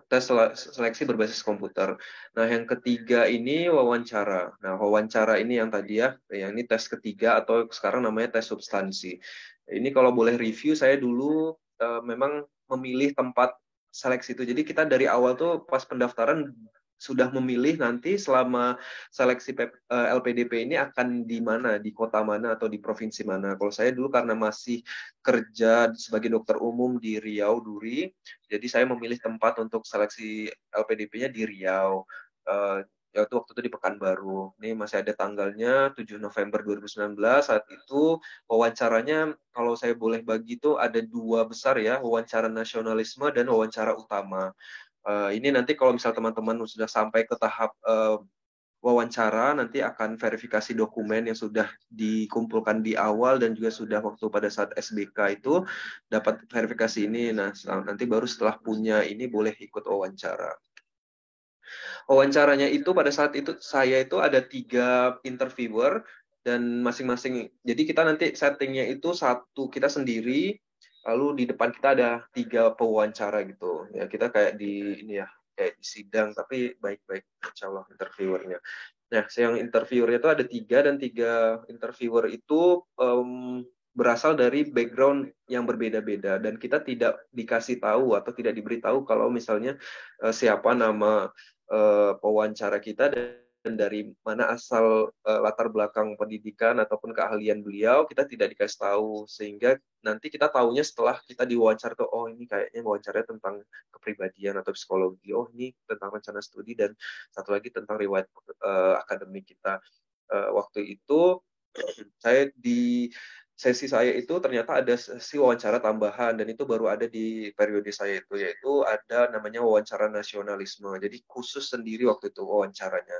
tes seleksi berbasis komputer. Nah, yang ketiga ini wawancara. Nah, wawancara ini yang tadi ya, yang ini tes ketiga atau sekarang namanya tes substansi. Ini kalau boleh review, saya dulu memang memilih tempat seleksi itu. Jadi kita dari awal tuh pas pendaftaran sudah memilih nanti selama seleksi LPDP ini akan di mana, di kota mana atau di provinsi mana. Kalau saya dulu karena masih kerja sebagai dokter umum di Riau Duri, jadi saya memilih tempat untuk seleksi LPDP-nya di Riau. Yaitu waktu itu di Pekanbaru. Ini masih ada tanggalnya 7 November 2019. Saat itu wawancaranya kalau saya boleh bagi itu ada 2 besar ya, wawancara nasionalisme dan wawancara utama. Ini nanti kalau misal teman-teman sudah sampai ke tahap wawancara, nanti akan verifikasi dokumen yang sudah dikumpulkan di awal dan juga sudah waktu pada saat SBK itu dapat verifikasi ini. Nah, nanti baru setelah punya ini boleh ikut wawancara. Wawancaranya itu pada saat itu saya itu ada 3 interviewer dan masing-masing. Jadi kita nanti settingnya itu satu kita sendiri. Lalu di depan kita ada 3 pewawancara gitu. Ya kita kayak di ini ya, kayak di sidang tapi baik-baik insyaallah interviewernya. Nah, yang interviewernya itu ada 3 dan 3 interviewer itu berasal dari background yang berbeda-beda dan kita tidak dikasih tahu atau tidak diberitahu kalau misalnya siapa nama pewawancara kita dan dari mana asal latar belakang pendidikan ataupun keahlian beliau, kita tidak dikasih tahu, sehingga nanti kita tahunya setelah kita diwawancara tuh, oh ini kayaknya wawancaranya tentang kepribadian atau psikologi, oh ini tentang rencana studi, dan satu lagi tentang riwayat akademik kita. Waktu itu saya di sesi saya itu ternyata ada sesi wawancara tambahan dan itu baru ada di periode saya itu, yaitu ada namanya wawancara nasionalisme. Jadi khusus sendiri waktu itu wawancaranya.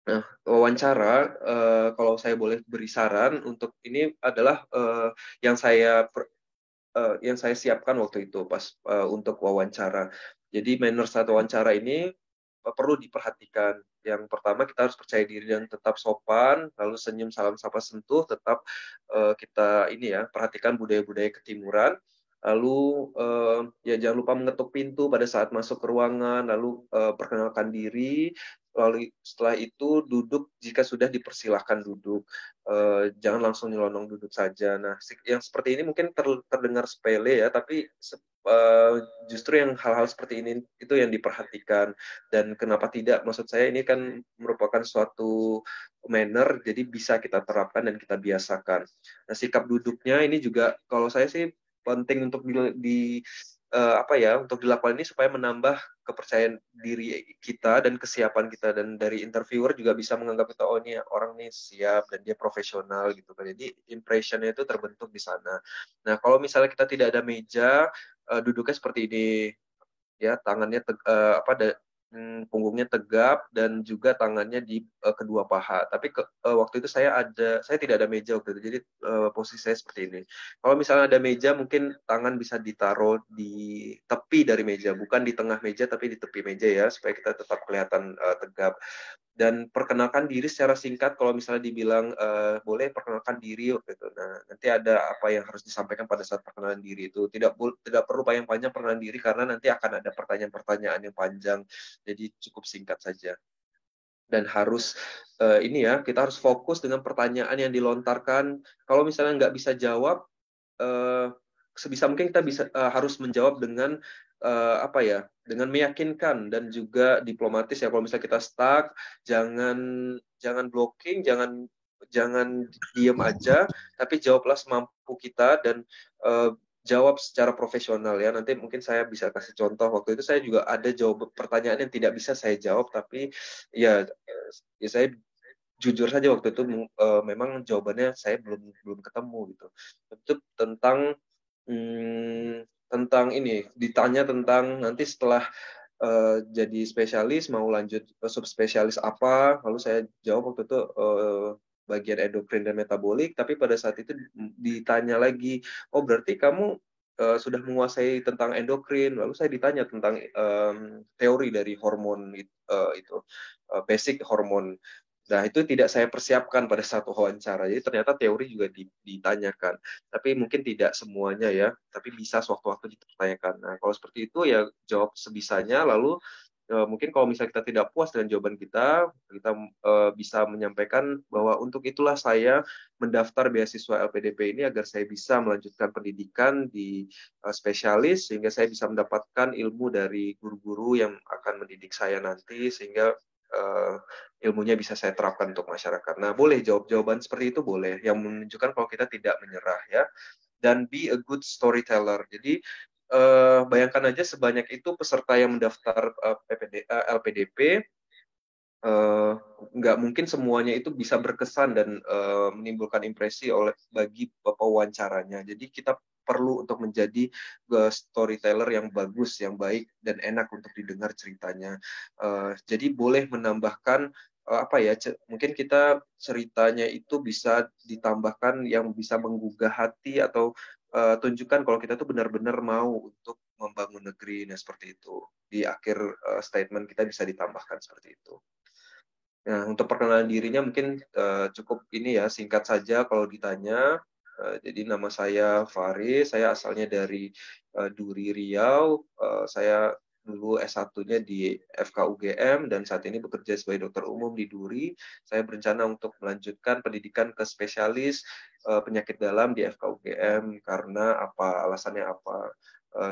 Nah, wawancara kalau saya boleh beri saran untuk ini adalah yang saya siapkan waktu itu pas untuk wawancara. Jadi manner saat wawancara ini perlu diperhatikan. Yang pertama kita harus percaya diri dan tetap sopan, lalu senyum, salam, sapa, sentuh, tetap kita ini ya perhatikan budaya-budaya ketimuran. Lalu ya jangan lupa mengetuk pintu pada saat masuk ke ruangan, lalu perkenalkan diri. Lalu setelah itu duduk jika sudah dipersilahkan duduk. Jangan langsung nyelonong duduk saja. Nah, yang seperti ini mungkin terdengar sepele ya, tapi justru yang hal-hal seperti ini itu yang diperhatikan. Dan kenapa tidak? Maksud saya ini kan merupakan suatu manner, jadi bisa kita terapkan dan kita biasakan. Nah, sikap duduknya ini juga kalau saya sih penting untuk untuk dilakukan ini supaya menambah kepercayaan diri kita dan kesiapan kita, dan dari interviewer juga bisa menganggap kita, oh ini orang nih siap dan dia profesional gitu kan. Jadi impressionnya itu terbentuk di sana. Nah, kalau misalnya kita tidak ada meja, duduknya seperti ini ya, tangannya punggungnya tegap dan juga tangannya di kedua paha. Tapi waktu itu saya tidak ada meja waktu itu, jadi posisi saya seperti ini. Kalau misalnya ada meja, mungkin tangan bisa ditaruh di tepi dari meja, bukan di tengah meja tapi di tepi meja ya, supaya kita tetap kelihatan tegap. Dan perkenalkan diri secara singkat, kalau misalnya dibilang boleh perkenalkan diri gitu. Nah, nanti ada apa yang harus disampaikan pada saat perkenalan diri itu. Tidak perlu panjang-panjang perkenalan diri, karena nanti akan ada pertanyaan-pertanyaan yang panjang. Jadi cukup singkat saja. Dan harus kita harus fokus dengan pertanyaan yang dilontarkan. Kalau misalnya nggak bisa jawab, sebisa mungkin kita harus menjawab dengan dengan meyakinkan dan juga diplomatis ya. Kalau misalnya kita stuck, jangan blocking, jangan diem aja, tapi jawablah semampu kita dan jawab secara profesional ya. Nanti mungkin saya bisa kasih contoh. Waktu itu saya juga ada pertanyaan yang tidak bisa saya jawab, tapi ya saya jujur saja waktu itu memang jawabannya saya belum ketemu gitu. Itu tentang ini, ditanya tentang nanti setelah jadi spesialis mau lanjut subspesialis apa, lalu saya jawab waktu itu bagian endokrin dan metabolik, tapi pada saat itu ditanya lagi, oh berarti kamu sudah menguasai tentang endokrin. Lalu saya ditanya tentang teori dari hormon itu basic hormon. Nah, itu tidak saya persiapkan pada saat wawancara. Jadi ternyata teori juga ditanyakan. Tapi mungkin tidak semuanya ya, tapi bisa sewaktu-waktu dipertanyakan. Nah, kalau seperti itu ya jawab sebisanya, lalu mungkin kalau misalnya kita tidak puas dengan jawaban kita bisa menyampaikan bahwa untuk itulah saya mendaftar beasiswa LPDP ini, agar saya bisa melanjutkan pendidikan di spesialis, sehingga saya bisa mendapatkan ilmu dari guru-guru yang akan mendidik saya nanti, sehingga ilmunya bisa saya terapkan untuk masyarakat. Nah, boleh jawaban seperti itu, boleh, yang menunjukkan kalau kita tidak menyerah ya. Dan be a good storyteller. Jadi bayangkan aja sebanyak itu peserta yang mendaftar LPDP, nggak mungkin semuanya itu bisa berkesan dan menimbulkan impresi bagi pewawancaranya. Jadi kita perlu untuk menjadi storyteller yang bagus, yang baik, dan enak untuk didengar ceritanya. Jadi boleh menambahkan mungkin kita ceritanya itu bisa ditambahkan yang bisa menggugah hati, atau tunjukkan kalau kita tuh benar-benar mau untuk membangun negeri. Nah, seperti itu. Di akhir statement kita bisa ditambahkan seperti itu. Nah, untuk perkenalan dirinya mungkin cukup ini ya, singkat saja kalau ditanya. Jadi nama saya Faris, saya asalnya dari Duri, Riau. Saya dulu S1-nya di FKUGM dan saat ini bekerja sebagai dokter umum di Duri. Saya berencana untuk melanjutkan pendidikan ke spesialis penyakit dalam di FKUGM. Karena apa? Alasannya apa?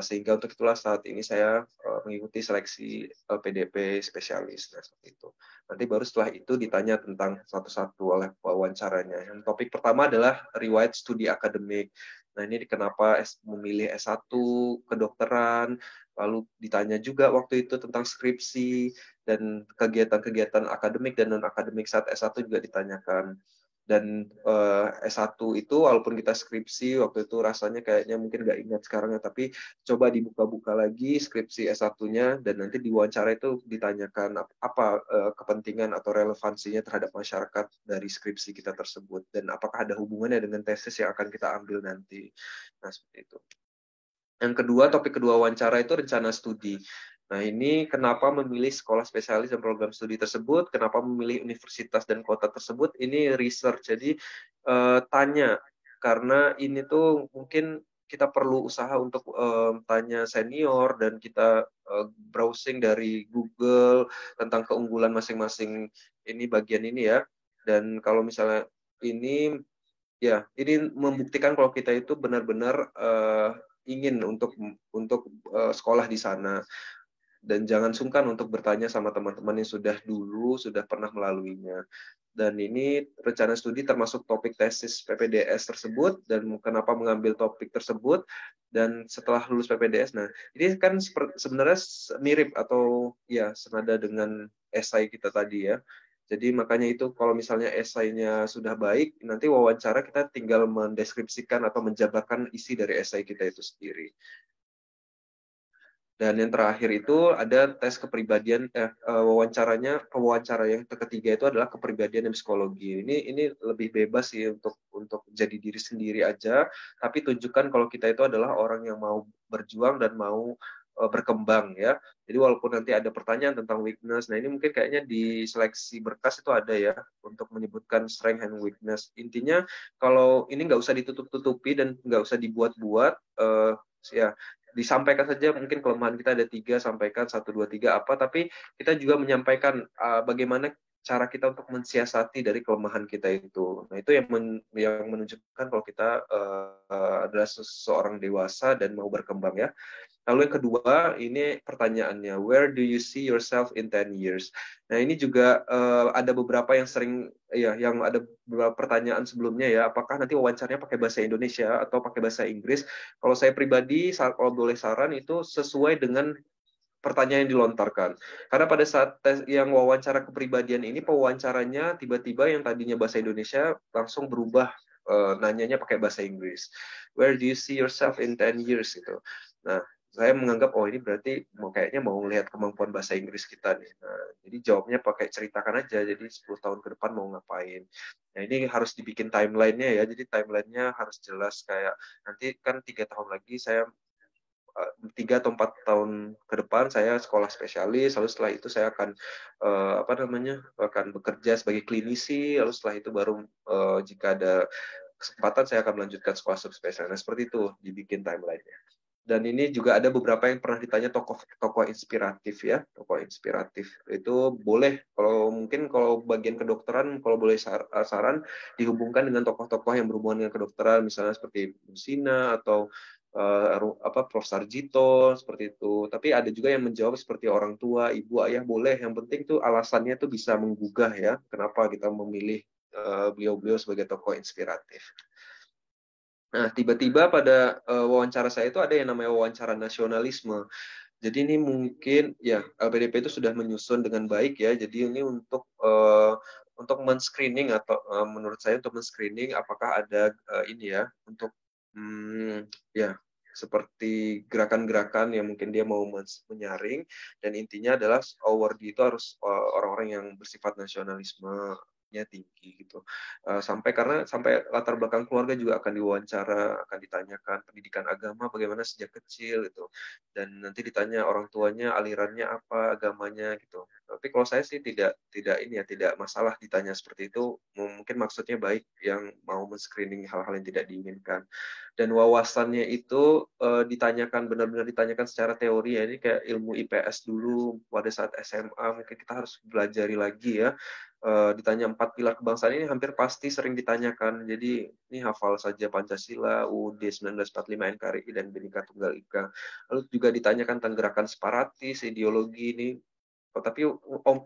Sehingga untuk itulah saat ini saya mengikuti seleksi LPDP spesialis. Nah, seperti itu. Nanti baru setelah itu ditanya tentang satu-satu oleh wawancaranya. Yang topik pertama adalah riwayat studi akademik. Nah, ini kenapa memilih S1 kedokteran, lalu ditanya juga waktu itu tentang skripsi dan kegiatan-kegiatan akademik dan non-akademik saat S1 juga ditanyakan. Dan S1 itu walaupun kita skripsi waktu itu rasanya kayaknya mungkin nggak ingat sekarang ya, tapi coba dibuka-buka lagi skripsi S1-nya dan nanti di wawancara itu ditanyakan apa kepentingan atau relevansinya terhadap masyarakat dari skripsi kita tersebut, dan apakah ada hubungannya dengan tesis yang akan kita ambil nanti. Nah, seperti itu. Yang kedua, topik kedua wawancara itu rencana studi. Nah, ini kenapa memilih sekolah spesialis dan program studi tersebut, kenapa memilih universitas dan kota tersebut, ini research. Jadi tanya, karena ini tuh mungkin kita perlu usaha untuk tanya senior, dan kita browsing dari Google tentang keunggulan masing-masing ini bagian ini ya. Dan kalau misalnya ini membuktikan kalau kita itu benar-benar ingin untuk sekolah di sana. Dan jangan sungkan untuk bertanya sama teman-teman yang sudah pernah melaluinya. dan ini rencana studi termasuk topik tesis PPDS tersebut dan kenapa mengambil topik tersebut, dan setelah lulus PPDS. Nah, ini kan sebenarnya mirip atau ya senada dengan esai kita tadi ya. Jadi makanya itu kalau misalnya esainya sudah baik, nanti wawancara kita tinggal mendeskripsikan atau menjabarkan isi dari esai kita itu sendiri. Dan yang terakhir itu ada tes kepribadian, wawancara yang ketiga itu adalah kepribadian dan psikologi. Ini lebih bebas sih untuk jadi diri sendiri aja, tapi tunjukkan kalau kita itu adalah orang yang mau berjuang dan mau berkembang ya. Jadi walaupun nanti ada pertanyaan tentang weakness, nah ini mungkin kayaknya di seleksi berkas itu ada ya untuk menyebutkan strength and weakness. Intinya kalau ini nggak usah ditutup-tutupi dan nggak usah dibuat-buat, ya disampaikan saja, mungkin kelemahan kita ada 3, sampaikan 1, 2, 3 apa, tapi kita juga menyampaikan bagaimana cara kita untuk mensiasati dari kelemahan kita itu. Nah, itu yang menunjukkan kalau kita adalah seseorang dewasa dan mau berkembang ya. Lalu yang kedua, ini pertanyaannya, where do you see yourself in 10 years? Nah, ini juga ada beberapa yang sering, ya, yang ada beberapa pertanyaan sebelumnya ya, apakah nanti wawancaranya pakai bahasa Indonesia atau pakai bahasa Inggris? Kalau saya pribadi, kalau boleh saran, itu sesuai dengan pertanyaan yang dilontarkan. Karena pada saat tes yang wawancara kepribadian ini, pewawancaranya tiba-tiba yang tadinya bahasa Indonesia langsung berubah, nanyanya pakai bahasa Inggris. Where do you see yourself in 10 years? Gitu. Nah, saya menganggap, oh ini berarti kayaknya mau lihat kemampuan bahasa Inggris kita nih. Nah, jadi jawabnya pakai ceritakan aja, jadi 10 tahun ke depan mau ngapain. Nah, ini harus dibikin timeline-nya ya, jadi timeline-nya harus jelas, kayak nanti kan 3 tahun lagi saya 3 atau 4 tahun ke depan saya sekolah spesialis, lalu setelah itu saya akan akan bekerja sebagai klinisi, lalu setelah itu baru jika ada kesempatan saya akan melanjutkan sekolah subspesialis. Nah, seperti itu dibikin timeline-nya. Dan ini juga ada beberapa yang pernah ditanya tokoh inspiratif ya, tokoh inspiratif itu boleh, kalau bagian kedokteran, kalau boleh saran dihubungkan dengan tokoh-tokoh yang berhubungan dengan kedokteran, misalnya seperti Musina atau Prof. Sarjito seperti itu. Tapi ada juga yang menjawab seperti orang tua, ibu, ayah, boleh. Yang penting tuh alasannya tuh bisa menggugah ya, kenapa kita memilih beliau-beliau sebagai tokoh inspiratif. Nah, tiba-tiba pada wawancara saya itu ada yang namanya wawancara nasionalisme. Jadi ini mungkin ya LPDP itu sudah menyusun dengan baik ya. Jadi ini untuk men-screening atau menurut saya untuk men-screening apakah ada ini ya untuk ya seperti gerakan-gerakan yang mungkin dia mau menyaring, dan intinya adalah awardee itu harus orang-orang yang bersifat nasionalisme tinggi gitu. Sampai latar belakang keluarga juga akan diwawancara, akan ditanyakan pendidikan agama bagaimana sejak kecil gitu. Dan nanti ditanya orang tuanya alirannya apa, agamanya gitu. Tapi kalau saya sih tidak masalah ditanya seperti itu. Mungkin maksudnya baik yang mau men-screening hal-hal yang tidak diinginkan. Dan wawasannya itu benar-benar ditanyakan secara teori ya. Ini kayak ilmu IPS dulu pada saat SMA mungkin kita harus belajari lagi ya. Ditanya 4 pilar kebangsaan ini hampir pasti sering ditanyakan. Jadi ini hafal saja Pancasila, UUD 1945, NKRI, dan Bhinneka Tunggal Ika. Lalu juga ditanyakan tentang gerakan separatis, ideologi ini. Tapi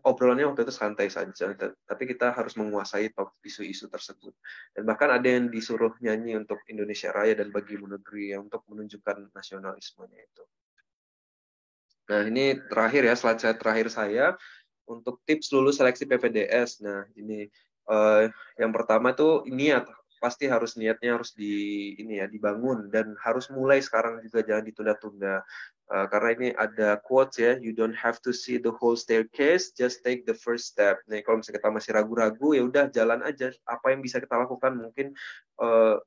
obrolannya waktu itu santai saja. Tapi kita harus menguasai top isu-isu tersebut. Dan bahkan ada yang disuruh nyanyi untuk Indonesia Raya dan Bagimu Negeri untuk menunjukkan nasionalismenya itu. Nah, ini terakhir ya, slide terakhir saya. Untuk tips lulus seleksi PPDS. Nah, ini yang pertama itu niat. Pasti niatnya harus dibangun dan harus mulai sekarang juga, jangan ditunda-tunda. Karena ini ada quotes ya, you don't have to see the whole staircase, just take the first step. Nah, kalau misalnya kita masih ragu-ragu, ya udah jalan aja. Apa yang bisa kita lakukan? Mungkin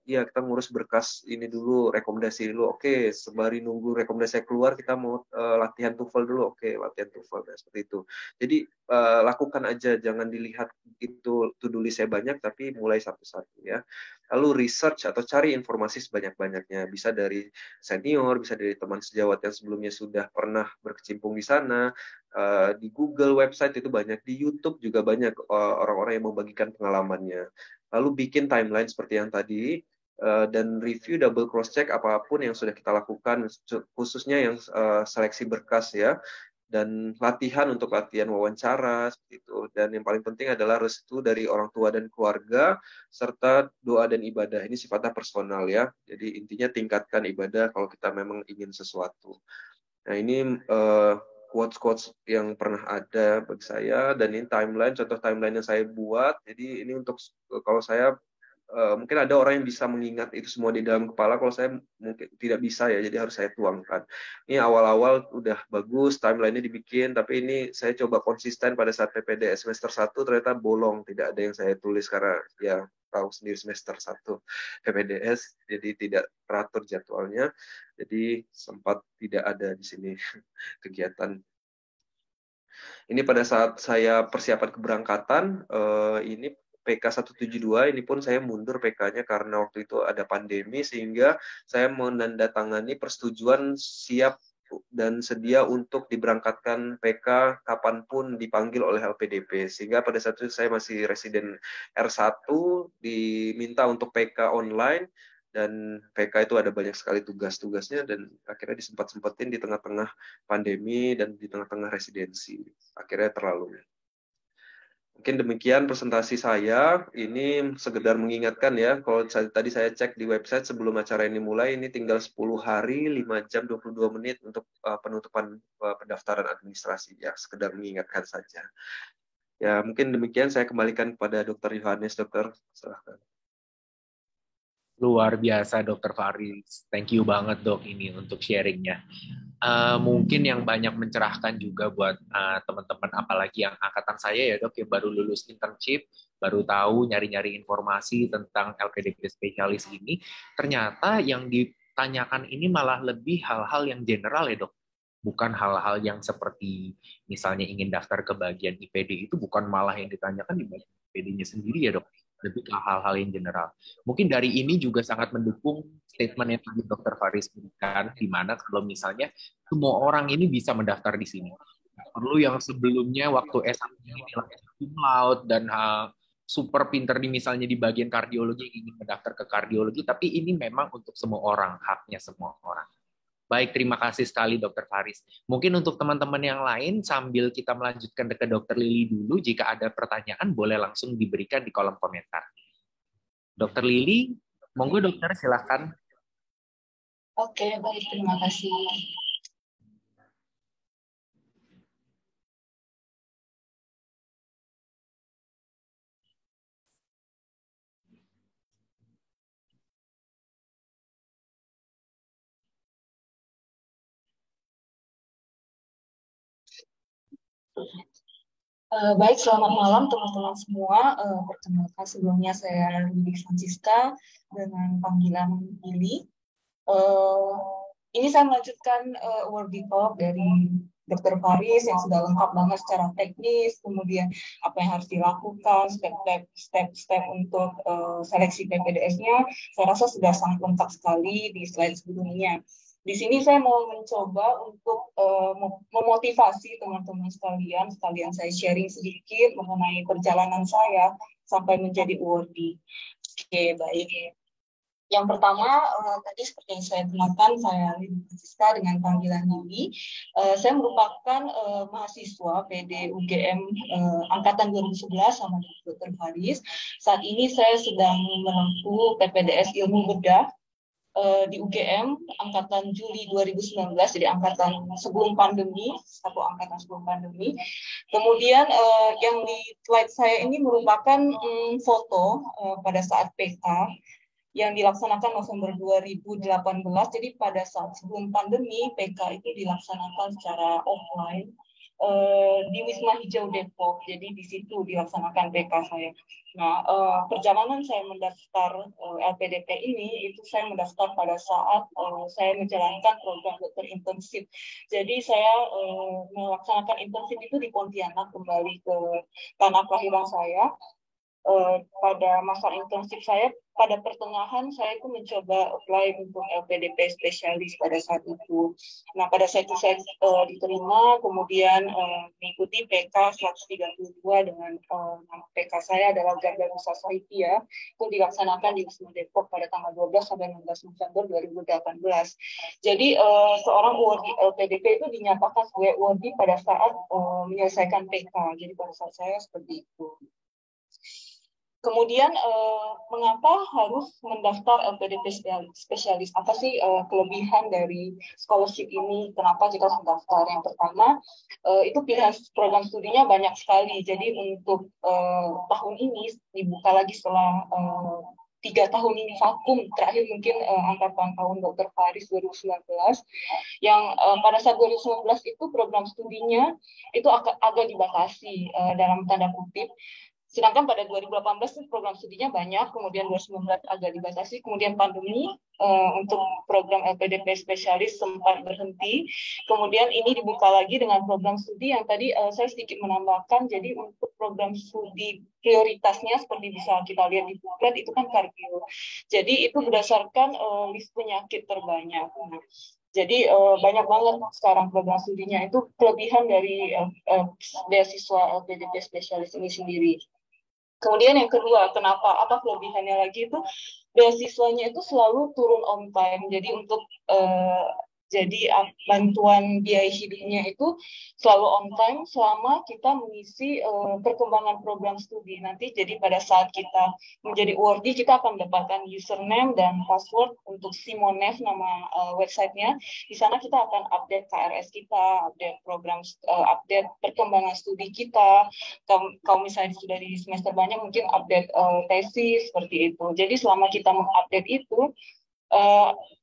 ya kita ngurus berkas ini dulu, rekomendasi dulu. Oke, sembari nunggu rekomendasi keluar, kita mau latihan TOEFL dulu. Oke, latihan TOEFL. Nah, seperti itu. Jadi lakukan aja, jangan dilihat itu to-do list-nya banyak, tapi mulai satu-satu ya. Lalu research atau cari informasi sebanyak-banyaknya. Bisa dari senior, bisa dari teman sejawat yang sebelumnya sudah pernah berkecimpung di sana. Di Google website itu banyak, di YouTube juga banyak orang-orang yang membagikan pengalamannya. Lalu bikin timeline seperti yang tadi, dan review, double cross check apapun yang sudah kita lakukan, khususnya yang seleksi berkas ya. dan latihan untuk latihan wawancara seperti itu. Dan yang paling penting adalah restu dari orang tua dan keluarga serta doa dan ibadah. Ini sifatnya personal ya. Jadi intinya tingkatkan ibadah kalau kita memang ingin sesuatu. Nah, ini quotes-quotes yang pernah ada bagi saya, dan ini timeline, contoh timeline yang saya buat. Jadi ini untuk kalau saya mungkin ada orang yang bisa mengingat itu semua di dalam kepala, kalau saya mungkin tidak bisa ya, jadi harus saya tuangkan. Ini awal-awal udah bagus, timeline-nya dibikin, tapi ini saya coba konsisten pada saat PPDS semester 1 ternyata bolong, tidak ada yang saya tulis karena ya tahu sendiri semester 1 PPDS, jadi tidak teratur jadwalnya, jadi sempat tidak ada di sini kegiatan. Ini pada saat saya persiapan keberangkatan, ini PK 172, ini pun saya mundur PK-nya karena waktu itu ada pandemi, sehingga saya menandatangani persetujuan siap dan sedia untuk diberangkatkan PK kapanpun dipanggil oleh LPDP. Sehingga pada saat itu saya masih residen R1, diminta untuk PK online, dan PK itu ada banyak sekali tugas-tugasnya, dan akhirnya disempat-sempatin di tengah-tengah pandemi dan di tengah-tengah residensi. Akhirnya terlalu. Mungkin demikian presentasi saya. Ini sekedar mengingatkan ya, kalau tadi saya cek di website sebelum acara ini mulai, ini tinggal 10 hari, 5 jam 22 menit untuk penutupan pendaftaran administrasi. Ya, sekedar mengingatkan saja. Ya, mungkin demikian, saya kembalikan kepada Dr. Yohanes. Dokter, silahkan. Luar biasa Dokter Faris. Thank you banget dok ini untuk sharingnya. Mungkin yang banyak mencerahkan juga buat teman-teman, apalagi yang angkatan saya ya dok, yang baru lulus internship, baru tahu nyari-nyari informasi tentang LPDP spesialis ini. Ternyata yang ditanyakan ini malah lebih hal-hal yang general ya dok. Bukan hal-hal yang seperti misalnya ingin daftar ke bagian IPD, itu bukan malah yang ditanyakan di bagian IPD-nya sendiri ya dok. Lebih ke hal-hal yang general. Mungkin dari ini juga sangat mendukung statement yang tadi Dr. Faris berikan, di mana kalau misalnya semua orang ini bisa mendaftar di sini. Perlu yang sebelumnya waktu S1 ini nilai cum laude dan super pinter di misalnya di bagian kardiologi ingin mendaftar ke kardiologi, tapi ini memang untuk semua orang, haknya semua orang. Baik, terima kasih sekali Dr. Faris. Mungkin untuk teman-teman yang lain, sambil kita melanjutkan ke Dr. Lili dulu, jika ada pertanyaan boleh langsung diberikan di kolom komentar. Dr. Lili, monggo dokter silakan. Oke, baik, terima kasih. Baik, selamat malam teman-teman semua. Perkenalkan sebelumnya saya Lili Francisca dengan panggilan Lili. Ini saya melanjutkan award talk dari Dr. Faris yang sudah lengkap banget secara teknis, kemudian apa yang harus dilakukan, step-step untuk seleksi PPDS-nya, saya rasa sudah sangat lengkap sekali di slide sebelumnya. Di sini saya mau mencoba untuk memotivasi teman-teman sekalian saya sharing sedikit mengenai perjalanan saya sampai menjadi awardee. Oke, baik. Yang pertama, tadi seperti yang saya kenalkan, saya Lili Francisca dengan panggilan Lili. Saya merupakan mahasiswa PD UGM angkatan 2011 sama Dr. Faris. Saat ini saya sedang menempuh PPDS Ilmu Bedah di UGM angkatan Juli 2019, jadi angkatan sebelum pandemi, satu angkatan sebelum pandemi. Kemudian yang di slide saya ini merupakan foto pada saat PK yang dilaksanakan November 2018. Jadi pada saat sebelum pandemi, PK itu dilaksanakan secara offline di Wisma Hijau Depok. Jadi di situ dilaksanakan PK saya. Nah, perjalanan saya mendaftar LPDP ini, itu saya mendaftar pada saat saya menjalankan program dokter intensif. Jadi saya melaksanakan intensif itu di Pontianak, kembali ke tanah kelahiran saya. pada masa internship saya, pada pertengahan saya itu mencoba apply untuk LPDP spesialis pada saat itu. Nah, pada saat itu saya diterima, kemudian mengikuti PK 132 dengan nama PK saya adalah Garda Society ya. Itu dilaksanakan di Wisma Depok pada tanggal 12 sampai 16 November 2018. Jadi seorang awardee LPDP itu dinyatakan sebagai awardee pada saat menyelesaikan PK. Jadi pada saat saya seperti itu. Kemudian mengapa harus mendaftar LPDP spesialis? Apa sih kelebihan dari scholarship ini? Kenapa kita harus mendaftar? Yang pertama, itu pilihan program studinya banyak sekali. Jadi untuk tahun ini dibuka lagi setelah 3 tahun ini vakum, terakhir mungkin angkatan tahun Dr. Faris 2019, yang pada saat 2019 itu program studinya itu agak dibatasi dalam tanda kutip. Sedangkan pada 2018 program studinya banyak, kemudian 2019 agak dibatasi, kemudian pandemi untuk program LPDP spesialis sempat berhenti, kemudian ini dibuka lagi dengan program studi yang tadi saya sedikit menambahkan, jadi untuk program studi prioritasnya seperti bisa kita lihat di buklet itu kan kardio, jadi itu berdasarkan list penyakit terbanyak. Nah, jadi banyak banget sekarang program studinya, itu kelebihan dari beasiswa LPDP spesialis ini sendiri. Kemudian yang kedua, kenapa? Apa kelebihannya lagi itu beasiswanya itu selalu turun on time. Jadi untuk bantuan biaya hidupnya itu selalu on time selama kita mengisi perkembangan program studi. Nanti jadi pada saat kita menjadi awardee kita akan mendapatkan username dan password untuk Simonev nama websitenya. Di sana kita akan update KRS kita, update program, update perkembangan studi kita. Kalau misalnya sudah di semester banyak mungkin update tesis seperti itu. Jadi selama kita mengupdate itu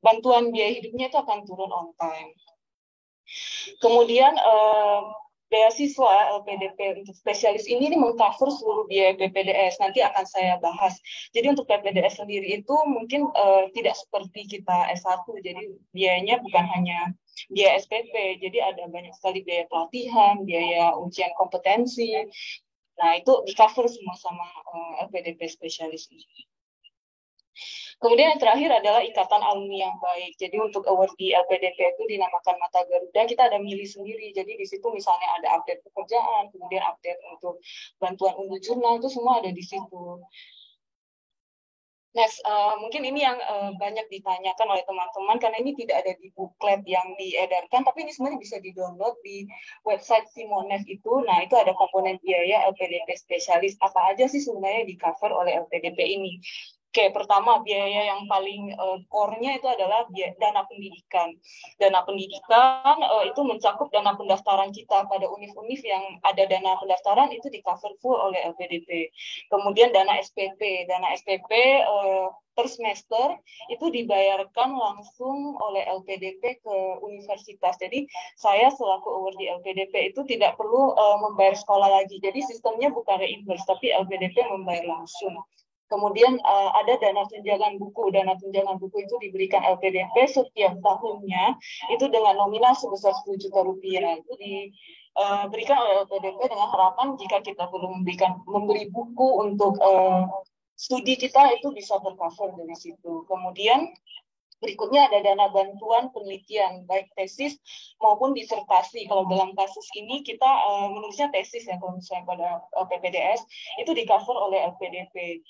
bantuan biaya hidupnya itu akan turun on time. Kemudian beasiswa LPDP untuk spesialis ini mengcover seluruh biaya PPDS. Nanti akan saya bahas. Jadi untuk PPDS sendiri itu mungkin tidak seperti kita S1. Jadi biayanya bukan hanya biaya SPP. Jadi ada banyak sekali biaya pelatihan, biaya ujian kompetensi. Nah itu di-cover semua sama LPDP spesialis ini. Kemudian yang terakhir adalah ikatan alumni yang baik. Jadi untuk awardee LPDP itu dinamakan Mata Garuda, kita ada milih sendiri. Jadi di situ misalnya ada update pekerjaan, kemudian update untuk bantuan unduh jurnal, itu semua ada di situ. Next, mungkin ini yang banyak ditanyakan oleh teman-teman, karena ini tidak ada di buklet yang diedarkan, tapi ini sebenarnya bisa di-download di website Simonev itu. Nah, itu ada komponen biaya LPDP spesialis. Apa aja sih sebenarnya di-cover oleh LPDP ini? Oke, pertama biaya yang paling core-nya itu adalah dana pendidikan. Dana pendidikan itu mencakup dana pendaftaran kita pada univ-univ yang ada dana pendaftaran itu di-cover full oleh LPDP. Kemudian dana SPP. Dana SPP per semester itu dibayarkan langsung oleh LPDP ke universitas. Jadi saya selaku awardee LPDP itu tidak perlu membayar sekolah lagi. Jadi sistemnya bukan reimburse, tapi LPDP membayar langsung. Kemudian ada dana tunjangan buku. Dana tunjangan buku itu diberikan LPDP setiap tahunnya itu dengan nominal sebesar 10 juta rupiah. Itu diberikan oleh LPDP dengan harapan jika kita perlu membeli buku untuk studi kita itu bisa tercover dari situ. Kemudian berikutnya ada dana bantuan penelitian, baik tesis maupun disertasi. Kalau dalam kasus ini kita menulisnya tesis ya, kalau misalnya pada PPDS itu di-cover oleh LPDP.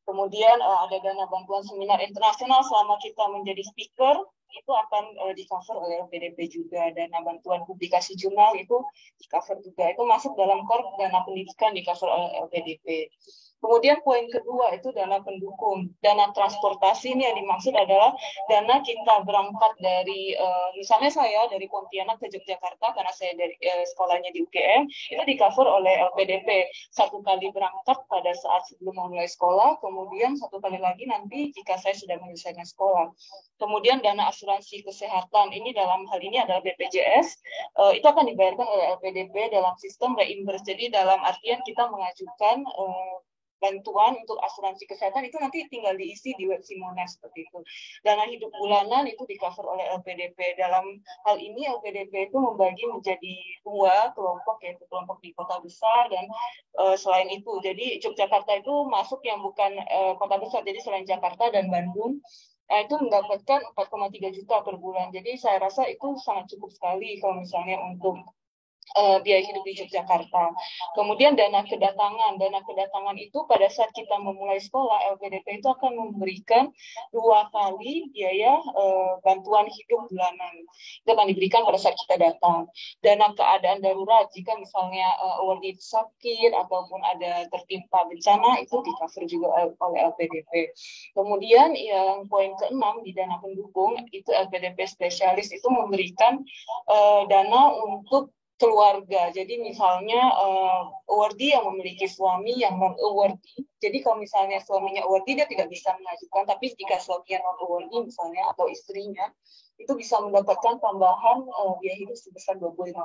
Kemudian ada dana bantuan seminar internasional selama kita menjadi speaker, itu akan di-cover oleh LPDP juga. Dana bantuan publikasi jurnal itu di-cover juga. Itu masuk dalam core dana pendidikan di-cover oleh LPDP. Kemudian poin kedua itu dana pendukung. Dana transportasi ini yang dimaksud adalah dana kita berangkat dari, misalnya saya dari Pontianak ke Yogyakarta, karena saya dari sekolahnya di UGM, itu di-cover oleh LPDP. 1 kali berangkat pada saat sebelum memulai sekolah, kemudian 1 kali lagi nanti jika saya sudah menyelesaikan sekolah. Kemudian dana asuransi kesehatan, ini dalam hal ini adalah BPJS, itu akan dibayarkan oleh LPDP dalam sistem reimburse. Jadi dalam artian kita mengajukan bantuan untuk asuransi kesehatan itu nanti tinggal diisi di web Simonas seperti itu. Dana hidup bulanan itu di-cover oleh LPDP. Dalam hal ini LPDP itu membagi menjadi 2 kelompok, yaitu kelompok di kota besar dan selain itu. Jadi Yogyakarta itu masuk yang bukan kota besar, jadi selain Jakarta dan Bandung itu mendapatkan 4,3 juta per bulan. Jadi saya rasa itu sangat cukup sekali kalau misalnya untuk biaya hidup di Yogyakarta. Kemudian dana kedatangan itu pada saat kita memulai sekolah, LPDP itu akan memberikan 2 kali biaya bantuan hidup bulanan. Itu akan diberikan pada saat kita datang. Dana keadaan darurat, jika misalnya awardee sakit ataupun ada tertimpa bencana, itu di-cover juga oleh LPDP. Kemudian yang poin ke-6 di dana pendukung, itu LPDP spesialis itu memberikan dana untuk keluarga. Jadi misalnya awardee yang memiliki suami yang non-awardee. Jadi kalau misalnya suaminya awardee, dia tidak bisa mengajukan. Tapi jika suaminya non-awardee misalnya atau istrinya, itu bisa mendapatkan tambahan biaya hidup sebesar 25%.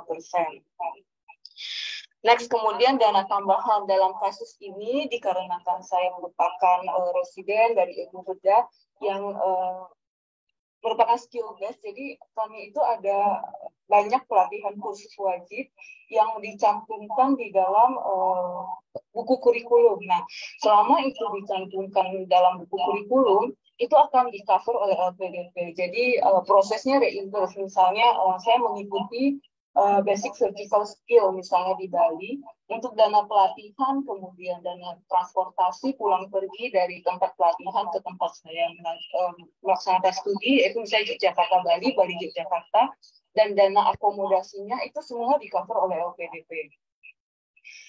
Next, kemudian dana tambahan dalam kasus ini dikarenakan saya merupakan residen dari Ilmu Bedah yang merupakan skill based, jadi kami itu ada banyak pelatihan khusus wajib yang dicantumkan di dalam buku kurikulum. Nah, selama itu dicantumkan dalam buku kurikulum, itu akan di-cover oleh LPDP. Jadi prosesnya reimburse. Misalnya saya mengikuti basic surgical skill misalnya di Bali, untuk dana pelatihan, kemudian dana transportasi pulang pergi dari tempat pelatihan ke tempat saya melaksanakan studi, yaitu misalnya Yogyakarta Bali, Bali Yogyakarta, dan dana akomodasinya itu semua di-cover oleh LPDP.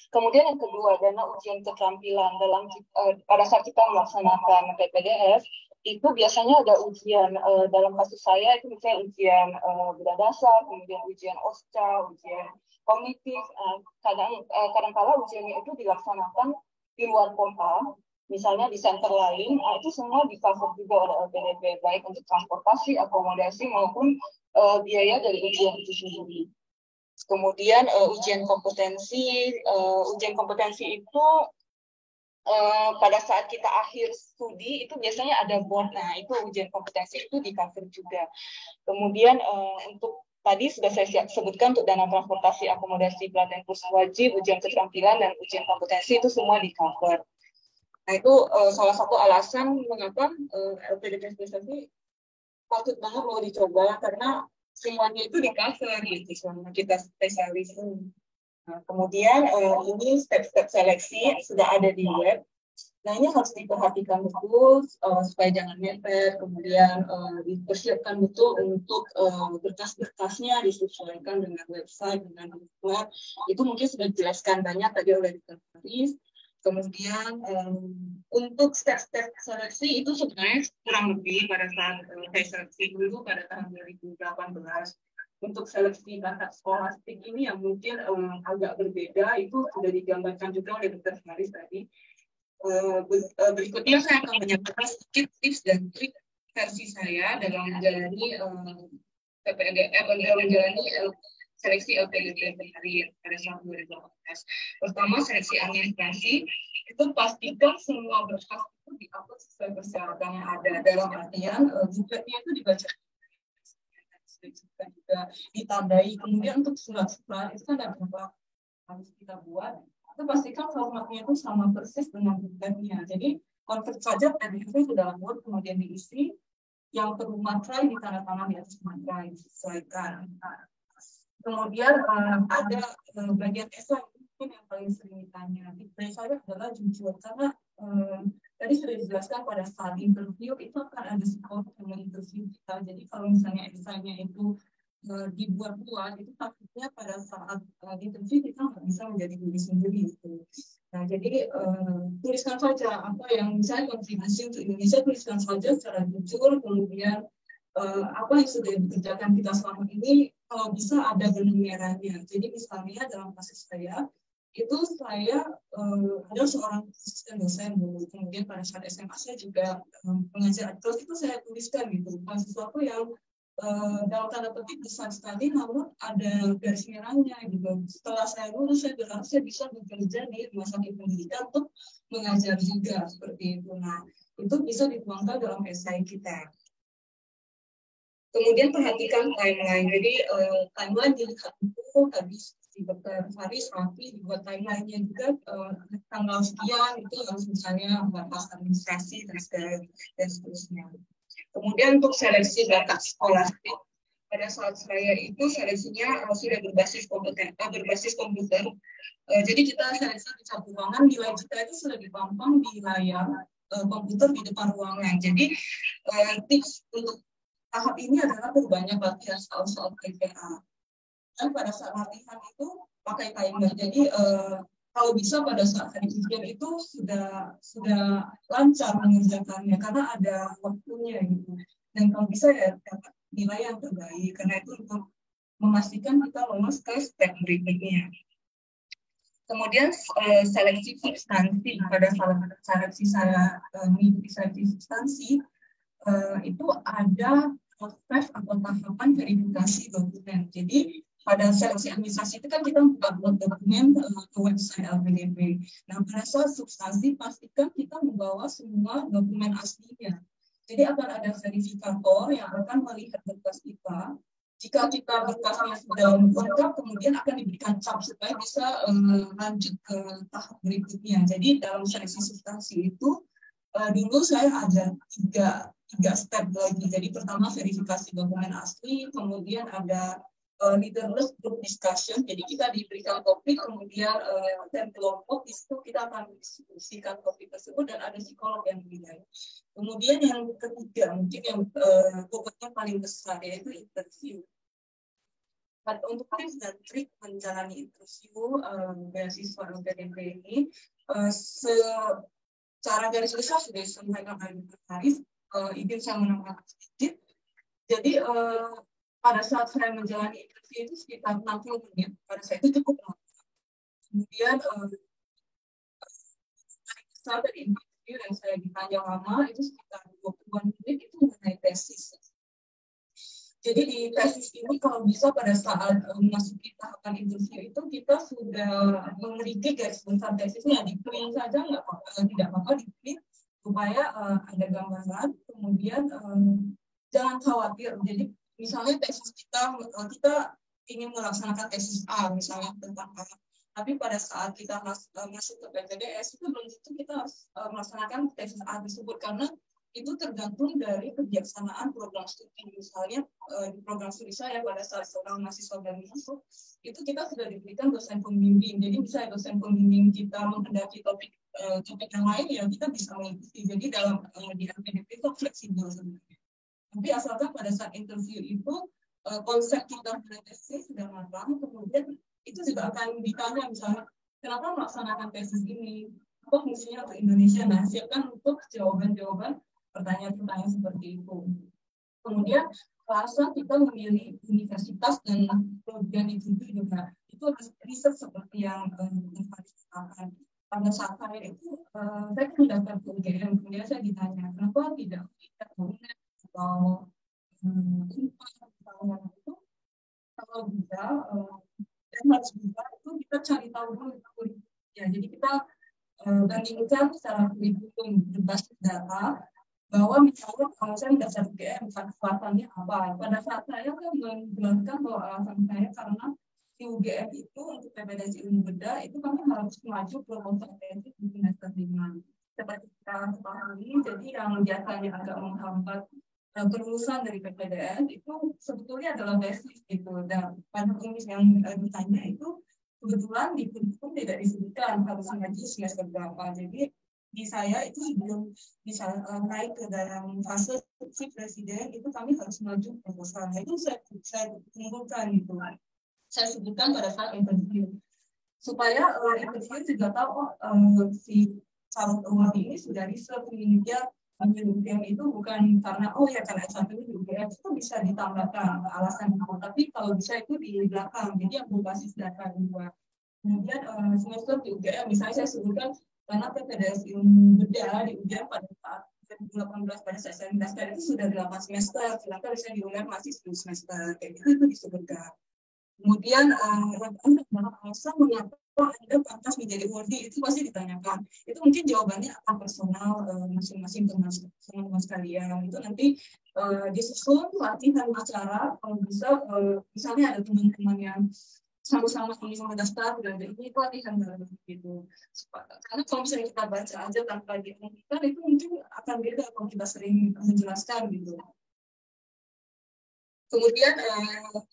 Kemudian yang kedua, dana ujian keterampilan pada saat kita melaksanakan PPDS, itu biasanya ada ujian, dalam kasus saya itu misalnya ujian bedah dasar, kemudian ujian OSCA, ujian kognitif, kadang-kala ujiannya itu dilaksanakan di luar kota, misalnya di center lain, itu semua di-cover juga oleh LPDP, baik untuk transportasi, akomodasi, maupun biaya dari ujian itu sendiri. Kemudian ujian kompetensi itu pada saat kita akhir studi itu biasanya ada board, nah itu ujian kompetensi itu di-cover juga. Kemudian untuk tadi sudah saya sebutkan untuk dana transportasi, akomodasi, pelatihan kursus wajib, ujian keterampilan, dan ujian kompetensi itu semua di-cover. Nah itu salah satu alasan mengapa LPDP spesialis patut banget mau dicoba, karena semuanya itu di-cover gitu selama kita spesialis. Nah, kemudian ini step-step seleksi sudah ada di web. Nah ini harus diperhatikan betul supaya jangan mepet. Kemudian dipersiapkan betul untuk berkas-berkasnya disesuaikan dengan website, dengan web. Itu mungkin sudah dijelaskan banyak tadi oleh Dr. Faris. Kemudian untuk step-step seleksi itu sebenarnya kurang lebih pada saat saya seleksi dulu pada tahun 2018. Untuk seleksi bakat skolastik ini yang mungkin agak berbeda, itu sudah digambarkan juga oleh Dr. Faris tadi. Berikutnya saya akan menyampaikan sedikit tips dan trik versi saya dalam menjalani seleksi LPDP pada tahun 2018. Pertama, seleksi administrasi, itu pastikan semua berkas itu diupload sesuai persyaratan yang ada. Dalam artian, bukletnya itu dibaca, juga ditandai. Kemudian untuk surat-surat itu kan ada beberapa harus kita buat, itu pastikan formatnya itu sama persis dengan bukletnya. Jadi convert saja PDF ke dalam Word, kemudian diisi. Yang perlu materai ditandatangan di atas materai, disesuaikan. Kemudian ada bagian esai mungkin yang paling sering ditanya. Dari saya adalah jujur, karena tadi sudah dijelaskan pada saat interview itu akan ada skor yang interview kita. Jadi kalau misalnya esainya itu dibuat-buat, itu takutnya pada saat interview kita nggak bisa menjadi diri sendiri gitu. Nah, jadi tuliskan saja apa yang misalnya kontribusi untuk Indonesia, tuliskan saja secara jujur. Kemudian apa yang sudah dikerjakan kita selama ini, kalau bisa ada benang merahnya. Jadi misalnya dalam kasus saya, itu saya adalah seorang asisten dosen dulu. Kemudian pada saat SMA saya juga mengajar. Terus itu saya tuliskan gitu, bukan sesuatu yang dalam tanda petik besar sekali, namun ada garis merahnya gitu. Setelah saya lulus, saya berharap saya bisa bekerja di rumah sakit pendidikan untuk mengajar juga seperti itu. Nah, itu bisa dituangkan dalam esai kita. Kemudian perhatikan timeline. Jadi timeline dilihat itu tadi di Dr. Faris Raffi dibuat timeline-nya juga tanggal sekian itu harus misalnya bahas administrasi dan seterusnya. Kemudian untuk seleksi data skolastik, pada saat saya itu seleksinya sudah berbasis komputer. Jadi kita seleksi di satu ruangan, nilai kita itu sudah dipampang di layar komputer di depan ruangan. Jadi tips untuk tahap ini adalah perbanyak latihan soal-soal PPA. Dan pada saat latihan itu pakai timer. Jadi kalau bisa pada saat hari ujian itu sudah lancar mengerjakannya karena ada waktunya gitu. Dan kalau bisa ya dapat nilai yang terbaik karena itu untuk memastikan kita lolos ke step berikutnya. Kemudian seleksi substansi. Pada seleksi saya mengikuti seleksi substansi itu ada proses atau tahapan verifikasi dokumen. Jadi pada seleksi administrasi itu kan kita membuat dokumen ke website LPDP. Nah, pada saat substansi pastikan kita membawa semua dokumen aslinya. Jadi akan ada verifikator yang akan melihat berkas kita. Jika kita berkasnya sudah lengkap, kemudian akan diberikan cap supaya bisa lanjut ke tahap berikutnya. Jadi dalam seleksi substansi itu dulu saya ada tiga step lagi. Jadi pertama verifikasi dokumen asli, kemudian ada leaderless group discussion. Jadi kita diberikan topik, kemudian dan kelompok di situ kita akan diskusikan topik tersebut dan ada psikolog yang menilai. Kemudian yang ketiga mungkin yang bobotnya paling besar yaitu interview. Untuk tips dan trik menjalani interview beasiswa LPDP ini secara garis besar sudah disampaikan oleh Dr. Faris. Izin saya menambahkan sedikit. Jadi pada saat saya menjalani interview itu sekitar 60 menit. Pada saat itu cukup lama. Kemudian besar dari interview yang saya ditanya lama itu sekitar 20-an menit itu mengenai tesis. Jadi di tesis ini kalau bisa pada saat memasuki tahapan interview itu kita sudah memiliki garis besar tesisnya, di print saja tidak apa-apa di print supaya ada gambaran. Kemudian jangan khawatir. Jadi misalnya tesis kita ingin melaksanakan tesis A misalnya tentang A, tapi pada saat kita masuk ke PPDS itu belum tentu kita harus melaksanakan tesis A tersebut karena itu tergantung dari kebijaksanaan program studi. Misalnya di program studi saya pada saat seorang mahasiswa baru masuk, itu kita sudah diberikan dosen pembimbing. Jadi misalnya dosen pembimbing kita menghendaki topik yang lain, ya kita bisa mengikuti. Jadi dalam di LPDP itu fleksibel sebenarnya. Tapi asalkan pada saat interview itu konsep kita pada tesis sudah matang, kemudian itu juga akan ditanya misalnya kenapa melaksanakan tesis ini, apa fungsinya untuk Indonesia. Nah, siapkan untuk jawaban-jawaban pertanyaan-pertanyaan seperti itu. Kemudian rasa kita memilih universitas dan program itu juga itu harus riset seperti yang dikatakan. Pada saat saya itu saya mendaftar ke UGM, kemudian saya ditanya kenapa tidak UNED atau misalnya itu kalau bisa dan harus bisa itu kita cari tahu dulu ya. Jadi kita bandingkan secara kurikulum berbasis data bahwa misalnya kalau saya mendaftar UGM kekuatannya apa. Pada saat saya kan menjelaskan bahwa alasan saya karena di UGM itu untuk PPDS Ilmu Bedah itu kami harus maju promosi tesis di semester 5. Seperti kita pahami, jadi yang biasanya agak menghambat kelulusan dari PPDS itu sebetulnya adalah basis gitu. Dan pada kumis yang ditanya itu kebetulan di kurikulum tidak disebutkan harus ngaji semester berapa. Jadi di saya itu sebelum bisa naik ke dalam fase si presiden itu kami harus maju proposal. Nah, itu saya kumpulkan gitu. Saya sebutkan pada saat interview supaya interview juga tahu si calon award ini sudah riset dia ambil UGM itu bukan karena ya karena S1 di UGM itu bisa ditambahkan alasan itu, tapi kalau bisa itu di belakang jadi yang berbasis data dua. Kemudian semester di UGM misalnya saya sebutkan karena PPDS Ilmu Bedah di UGM pada saat 2018 pada saat saya mendaftar itu sudah 8 semester, sedangkan saya di UNER masih 10 semester, kayak gitu itu disebutkan. Kemudian alasan mengapa Anda pantas menjadi wardi itu pasti ditanyakan. Itu mungkin jawabannya akan personal masing-masing teman-teman sekalian. Itu nanti disusun latihan acara kalau bisa misalnya ada teman-teman yang sama-sama mendaftar dan ini latihan dalam gitu. Karena kalau misalnya kita baca aja tanpa diumumkan itu mungkin akan beda kalau kita sering menjelaskan gitu. Kemudian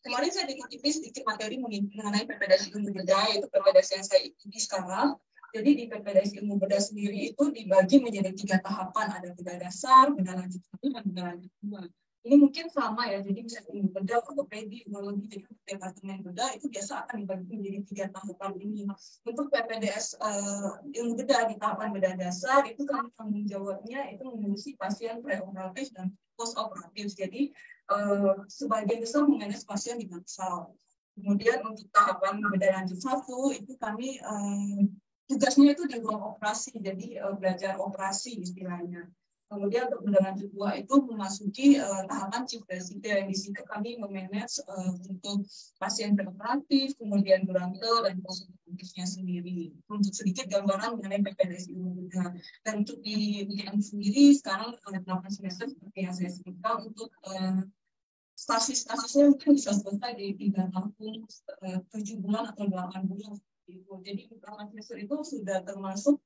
kemarin saya diikuti sedikit materi mengenai PPDS Ilmu Bedah, yaitu PPDS yang saya ikuti sekarang. Jadi di PPDS Ilmu Bedah sendiri itu dibagi menjadi 3 tahapan, ada bedah dasar, bedah lanjut 1, dan bedah lanjut 2. Ini mungkin sama ya, jadi misalnya ilmu bedah, ortopedi, urologi, jadi departemen bedah itu biasa akan dibagi menjadi 3 tahapan ini. Untuk PPDS ilmu bedah di tahapan bedah dasar itu kan tanggung jawabnya itu mengurusi pasien preoperatif dan postoperatif. Jadi sebagian besar mengenai pasien di bangsal. Kemudian untuk tahapan bedah lanjut 1 itu kami tugasnya itu di ruang operasi, jadi belajar operasi istilahnya. Kemudian untuk bedah lanjut 2 itu memasuki tahapan chief resident. Di situ kami memanage untuk pasien preoperatif, kemudian gerantel dan postoperatifnya sendiri. Untuk sedikit gambaran mengenai PPDS Ilmu Bedah. Dan untuk di UGM sendiri sekarang ada 8 semester seperti yang saya sebutkan. Untuk stasis-stasisnya mungkin bisa selesai di 3 tahun, 7 bulan atau 8 bulan. Jadi 8 semester itu sudah termasuk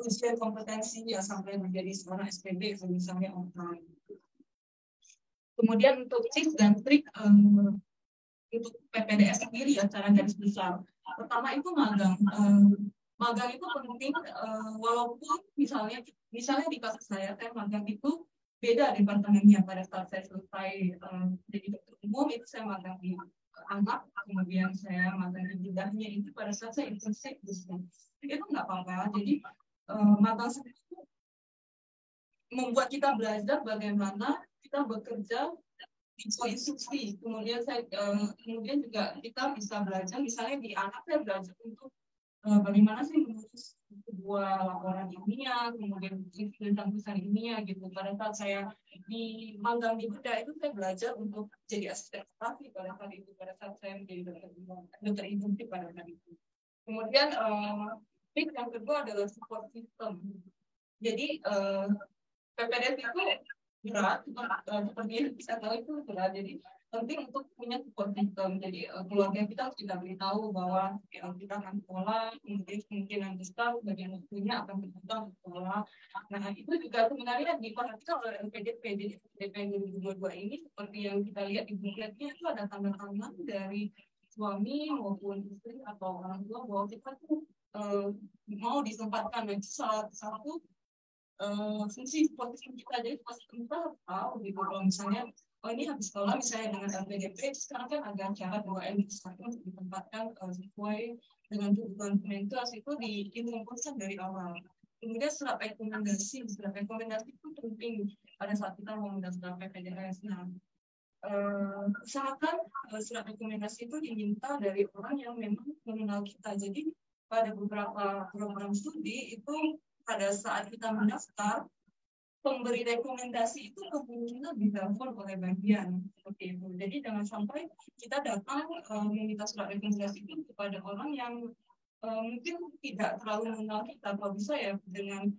ujian kompetensinya sampai menjadi seorang SPB, misalnya online. Kemudian untuk tips dan trik untuk PPDS sendiri ya, cara garis besar. Pertama itu magang. Magang itu penting, walaupun misalnya di kasus saya magang itu beda departemennya. Pada saat saya selesai jadi dokter umum itu saya magang di anak, kemudian saya magang di bedahnya itu pada saat saya intensif itu nggak apa-apa. Jadi magang sendiri itu membuat kita belajar bagaimana kita bekerja di instruksi. Kemudian juga kita bisa belajar, misalnya di anak saya belajar untuk bagaimana sih menulis sebuah laporan ilmiah, kemudian tentang tulisan ilmiah gitu. Pada saat saya di magang di bedah itu saya belajar untuk jadi asisten terapi pada saat itu, pada saat saya menjadi dokter intensif pada saat itu. Kemudian trik yang kedua adalah support system. Jadi PPDS itu berat, seperti yang bisa tahu itu berat. Jadi penting untuk punya support system. Jadi keluarga kita harus kita beritahu bahwa kita akan sekolah, kemudian kemungkinan besar bagian waktunya akan bertambah sekolah. Nah itu juga sebenarnya diperhatikan oleh LPDP. LPDP 2022 ini seperti yang kita lihat di bukletnya itu ada tanda-tanda dari suami maupun istri atau orang tua bahwa kita tuh mau disempatkan. Nah, salah satu fungsi support system kita. Jadi pasti kita harus tahu gitu kalau misalnya ini habis sekolah misalnya dengan LPDP sekarang kan ada cara 2M untuk ditempatkan sesuai dengan kebutuhan penyintas itu diinfokan dari awal. Kemudian surat rekomendasi itu penting pada saat kita mau mendaftar PPDS. Nah, usahakan surat rekomendasi itu diminta dari orang yang memang mengenal kita. Jadi pada beberapa program studi itu pada saat kita mendaftar, pemberi rekomendasi itu kemungkinan ditelepon oleh bagian seperti itu. Jadi jangan sampai kita datang meminta surat rekomendasi itu kepada orang yang mungkin tidak terlalu mengenal kita. Kalau bisa ya dengan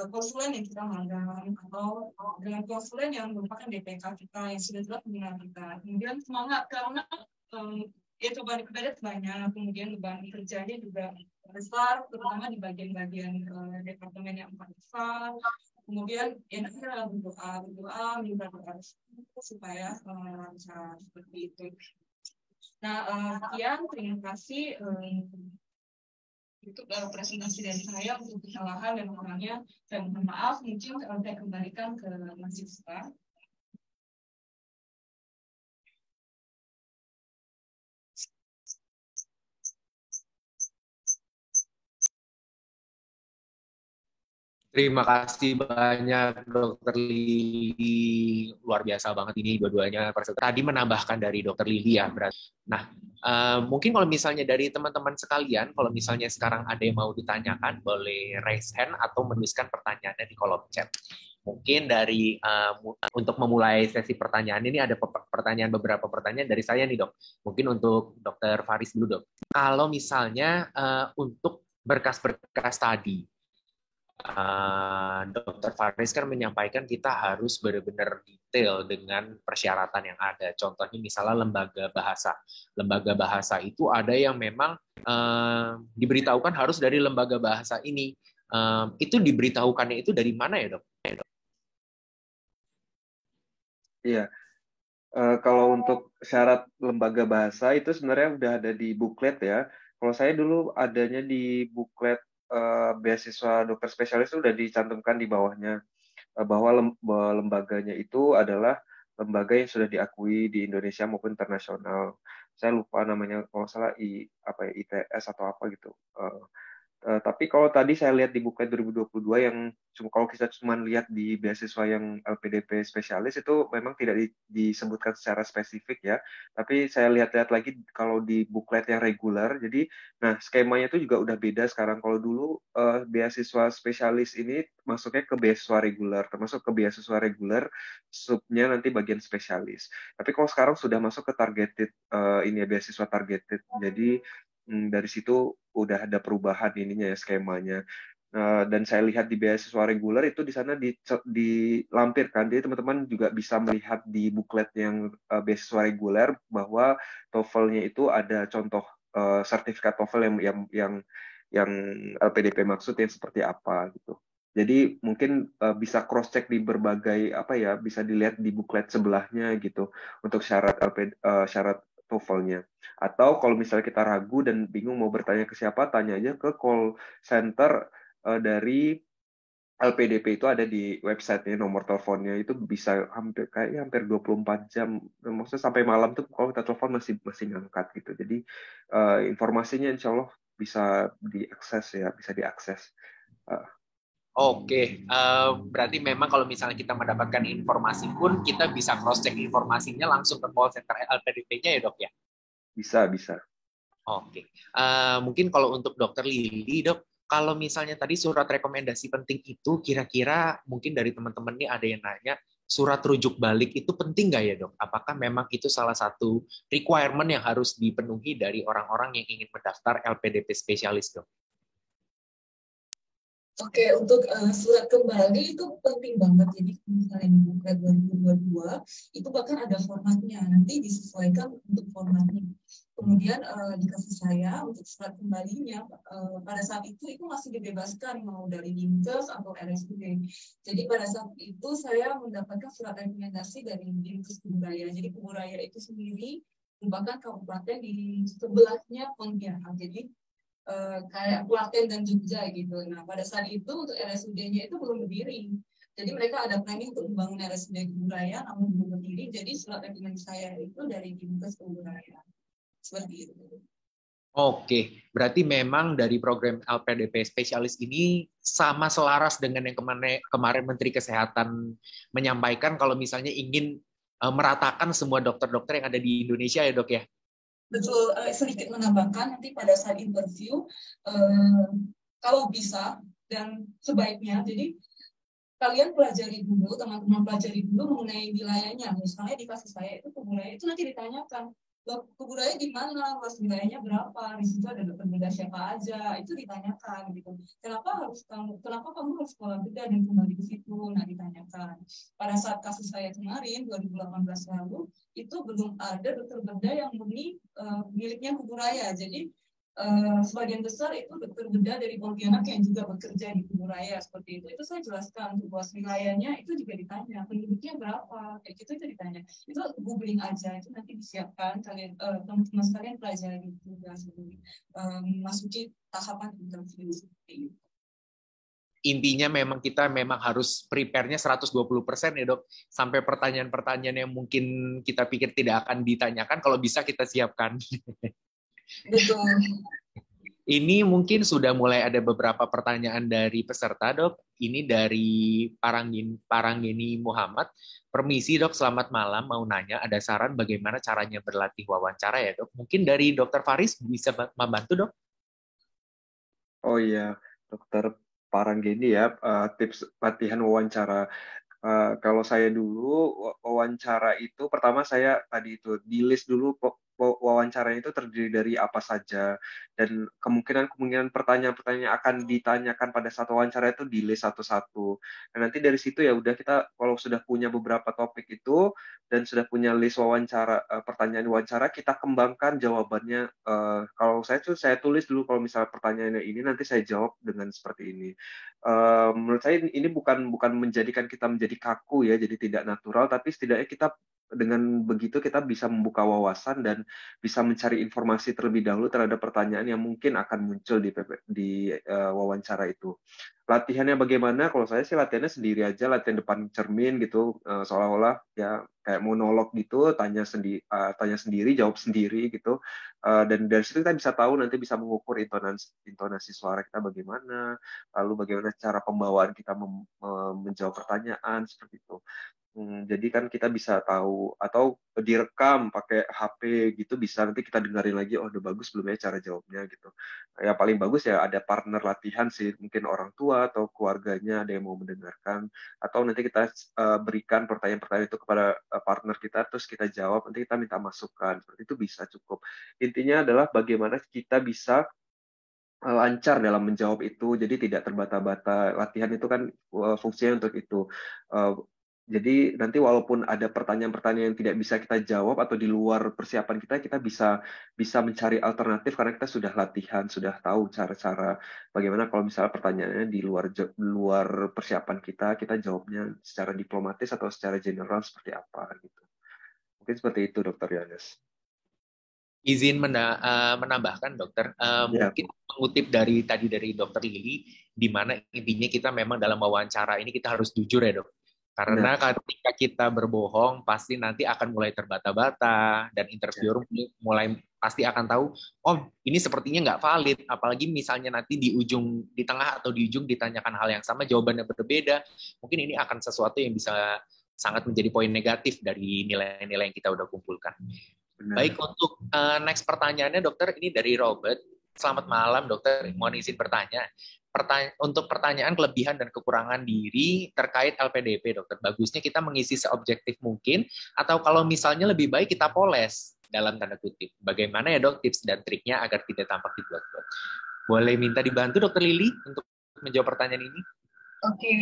konsulen yang kita magang atau dengan konsulen yang merupakan DPK kita yang sudah jelas mengenal kita. Kemudian semangat karena ya cobaan PPDS banyak, kemudian beban kerjanya juga besar, terutama di bagian-bagian departemen yang 4 besar. Kemudian enaknya berdoa, minta doa supaya lancar seperti itu. Nah, sekian, terima kasih untuk presentasi dari saya. Untuk kesalahan dan kurangnya saya mohon maaf. Mungkin saya kembalikan ke Mas Yusfa. Terima kasih banyak Dokter Lili, luar biasa banget ini dua-duanya. Tadi menambahkan dari Dokter Lili ya, berarti. Nah, mungkin kalau misalnya dari teman-teman sekalian, kalau misalnya sekarang ada yang mau ditanyakan, boleh raise hand atau menuliskan pertanyaannya di kolom chat. Mungkin dari untuk memulai sesi pertanyaan ini ada beberapa pertanyaan dari saya nih, Dok. Mungkin untuk Dokter Faris dulu, Dok. Kalau misalnya untuk berkas-berkas tadi, Dokter Faris kan menyampaikan kita harus benar-benar detail dengan persyaratan yang ada. Contohnya misalnya lembaga bahasa. Lembaga bahasa itu ada yang memang diberitahukan harus dari lembaga bahasa ini. Itu diberitahukannya itu dari mana ya, Dok? Iya, kalau untuk syarat lembaga bahasa itu sebenarnya udah ada di buklet ya. Kalau saya dulu adanya di buklet beasiswa dokter spesialis itu udah dicantumkan di bawahnya bahwa lembaganya itu adalah lembaga yang sudah diakui di Indonesia maupun internasional. Saya lupa namanya, kalau salah ITS atau apa gitu. Tapi kalau tadi saya lihat di buklet 2022 yang kalau kita cuma lihat di beasiswa yang LPDP spesialis itu memang tidak disebutkan secara spesifik ya. Tapi saya lihat-lihat lagi kalau di buklet yang reguler, jadi nah skemanya itu juga udah beda sekarang. Kalau dulu beasiswa spesialis ini masuknya ke beasiswa reguler, termasuk ke beasiswa reguler subnya nanti bagian spesialis. Tapi kalau sekarang sudah masuk ke targeted ini ya, beasiswa targeted. Jadi dari situ udah ada perubahan ininya ya, skemanya. Dan saya lihat di beasiswa reguler itu di sana dilampirkan. Jadi teman-teman juga bisa melihat di buklet yang beasiswa reguler bahwa TOEFL-nya itu ada contoh sertifikat TOEFL yang LPDP maksud yang seperti apa gitu. Jadi mungkin bisa cross check di berbagai bisa dilihat di buklet sebelahnya gitu untuk syarat syarat TOEFL-nya. Atau kalau misalnya kita ragu dan bingung mau bertanya ke siapa, tanya aja ke call center dari LPDP, itu ada di website-nya, nomor teleponnya itu bisa hampir 24 jam. Maksudnya sampai malam tuh kalau kita telepon masih ngangkat gitu. Jadi informasinya insya Allah bisa diakses ya, bisa diakses. Oke, berarti memang kalau misalnya kita mendapatkan informasi pun kita bisa cross check informasinya langsung ke call center LPDP-nya ya, Dok ya? Bisa. Oke, mungkin kalau untuk Dokter Lili, Dok, kalau misalnya tadi surat rekomendasi penting itu, kira-kira mungkin dari teman-teman ini ada yang nanya, surat rujuk balik itu penting nggak ya, Dok? Apakah memang itu salah satu requirement yang harus dipenuhi dari orang-orang yang ingin mendaftar LPDP spesialis, Dok? Oke, untuk surat kembali itu penting banget. Jadi misalnya di buklet 2022 itu bahkan ada formatnya. Nanti disesuaikan untuk formatnya. Kemudian dikasih saya untuk surat kembalinya pada saat itu masih dibebaskan mau dari Dinkes atau RSUD. Jadi pada saat itu saya mendapatkan surat rekomendasi dari Dinkes Kebudayaan. Jadi Kebudayaan itu sendiri merupakan kabupaten di sebelahnya Pontianak. Jadi kayak Klaten dan Jogja gitu. Nah, pada saat itu untuk RSUD-nya itu belum berdiri. Jadi mereka ada planning untuk membangun RSUD Kebudayaan, namun belum berdiri. Jadi surat rekomendasi saya itu dari Dinkes Kebudayaan. Seperti itu. Oke, berarti memang dari program LPDP spesialis ini sama selaras dengan yang kemarin Menteri Kesehatan menyampaikan kalau misalnya ingin meratakan semua dokter-dokter yang ada di Indonesia ya, Dok ya? Betul, sedikit menambahkan nanti pada saat interview, kalau bisa dan sebaiknya, jadi kalian pelajari dulu, teman-teman pelajari dulu mengenai wilayahnya. Misalnya di kasus saya itu Kebudayaan itu nanti ditanyakan, Kebudayaan di mana, luas wilayahnya berapa, di situ ada dokter bedah siapa aja, itu ditanyakan gitu. Kenapa kamu harus sekolah bedah dan kembali ke situ? Nah, ditanyakan. Pada saat kasus saya kemarin 2018 lalu itu belum ada dokter bedah yang murni miliknya Kuburaya. Jadi sebagian besar itu dokter bedah dari Pontianak yang juga bekerja di Kuburaya seperti itu. Itu saya jelaskan luas wilayahnya itu juga ditanya penduduknya berapa kayak gitu itu ditanya. Itu googling aja itu nanti disiapkan kalian teman-teman sekalian pelajari juga sebelum memasuki tahapan interview seperti itu. Intinya kita memang harus prepare-nya 120% ya, Dok. Sampai pertanyaan-pertanyaan yang mungkin kita pikir tidak akan ditanyakan, kalau bisa kita siapkan. Betul. Ini mungkin sudah mulai ada beberapa pertanyaan dari peserta, Dok. Ini dari Paranggini Muhammad. Permisi, Dok, selamat malam. Mau nanya, ada saran bagaimana caranya berlatih wawancara ya, Dok? Mungkin dari Dokter Faris bisa membantu, Dok? Oh iya, Dokter Pak Ranggeni ya, tips latihan wawancara. Kalau saya dulu wawancara itu pertama saya tadi itu di list dulu wawancaranya itu terdiri dari apa saja dan kemungkinan pertanyaan-pertanyaan yang akan ditanyakan pada satu wawancara itu di list satu-satu. Dan nanti dari situ ya udah kita kalau sudah punya beberapa topik itu dan sudah punya list wawancara pertanyaan wawancara kita kembangkan jawabannya. Kalau saya tulis dulu kalau misalnya pertanyaannya ini nanti saya jawab dengan seperti ini. Menurut saya ini bukan menjadikan kita menjadi kaku ya, jadi tidak natural, tapi setidaknya kita dengan begitu kita bisa membuka wawasan dan bisa mencari informasi terlebih dahulu terhadap pertanyaan yang mungkin akan muncul di wawancara itu. Latihannya bagaimana? Kalau saya sih latihannya sendiri aja, latihan depan cermin gitu, seolah-olah ya kayak monolog gitu, tanya sendiri, jawab sendiri gitu. Dan dari situ kita bisa tahu nanti bisa mengukur intonasi suara kita bagaimana, lalu bagaimana cara pembawaan kita menjawab pertanyaan seperti itu. Jadi kan kita bisa tahu atau direkam pakai HP gitu bisa nanti kita dengerin lagi oh udah bagus belum ya cara jawabnya gitu. Ya paling bagus ya ada partner latihan sih mungkin orang tua atau keluarganya ada yang mau mendengarkan atau nanti kita berikan pertanyaan-pertanyaan itu kepada partner kita terus kita jawab nanti kita minta masukan seperti itu bisa cukup. Intinya adalah bagaimana kita bisa lancar dalam menjawab itu, jadi tidak terbata-bata. Latihan itu kan fungsinya untuk itu. Jadi nanti walaupun ada pertanyaan-pertanyaan yang tidak bisa kita jawab atau di luar persiapan kita, kita bisa mencari alternatif karena kita sudah latihan, sudah tahu cara-cara bagaimana kalau misalnya pertanyaannya di luar persiapan kita jawabnya secara diplomatis atau secara general seperti apa gitu. Mungkin seperti itu, Dr. Yohanes. Izin menambahkan dokter, mungkin mengutip dari Dokter Lili, di mana intinya kita memang dalam wawancara ini kita harus jujur ya dok, karena ketika kita berbohong pasti nanti akan mulai terbata-bata dan interviewer mulai pasti akan tahu, oh ini sepertinya nggak valid, apalagi misalnya nanti di tengah atau di ujung ditanyakan hal yang sama jawabannya berbeda, mungkin ini akan sesuatu yang bisa sangat menjadi poin negatif dari nilai-nilai yang kita udah kumpulkan. Baik, untuk next pertanyaannya dokter, ini dari Robert. Selamat malam dokter, mohon izin bertanya. Untuk pertanyaan kelebihan dan kekurangan diri terkait LPDP dokter, bagusnya kita mengisi seobjektif mungkin, atau kalau misalnya lebih baik kita poles, dalam tanda kutip. Bagaimana ya dok tips dan triknya agar tidak tampak dibuat-buat? Boleh minta dibantu dokter Lili untuk menjawab pertanyaan ini? Oke,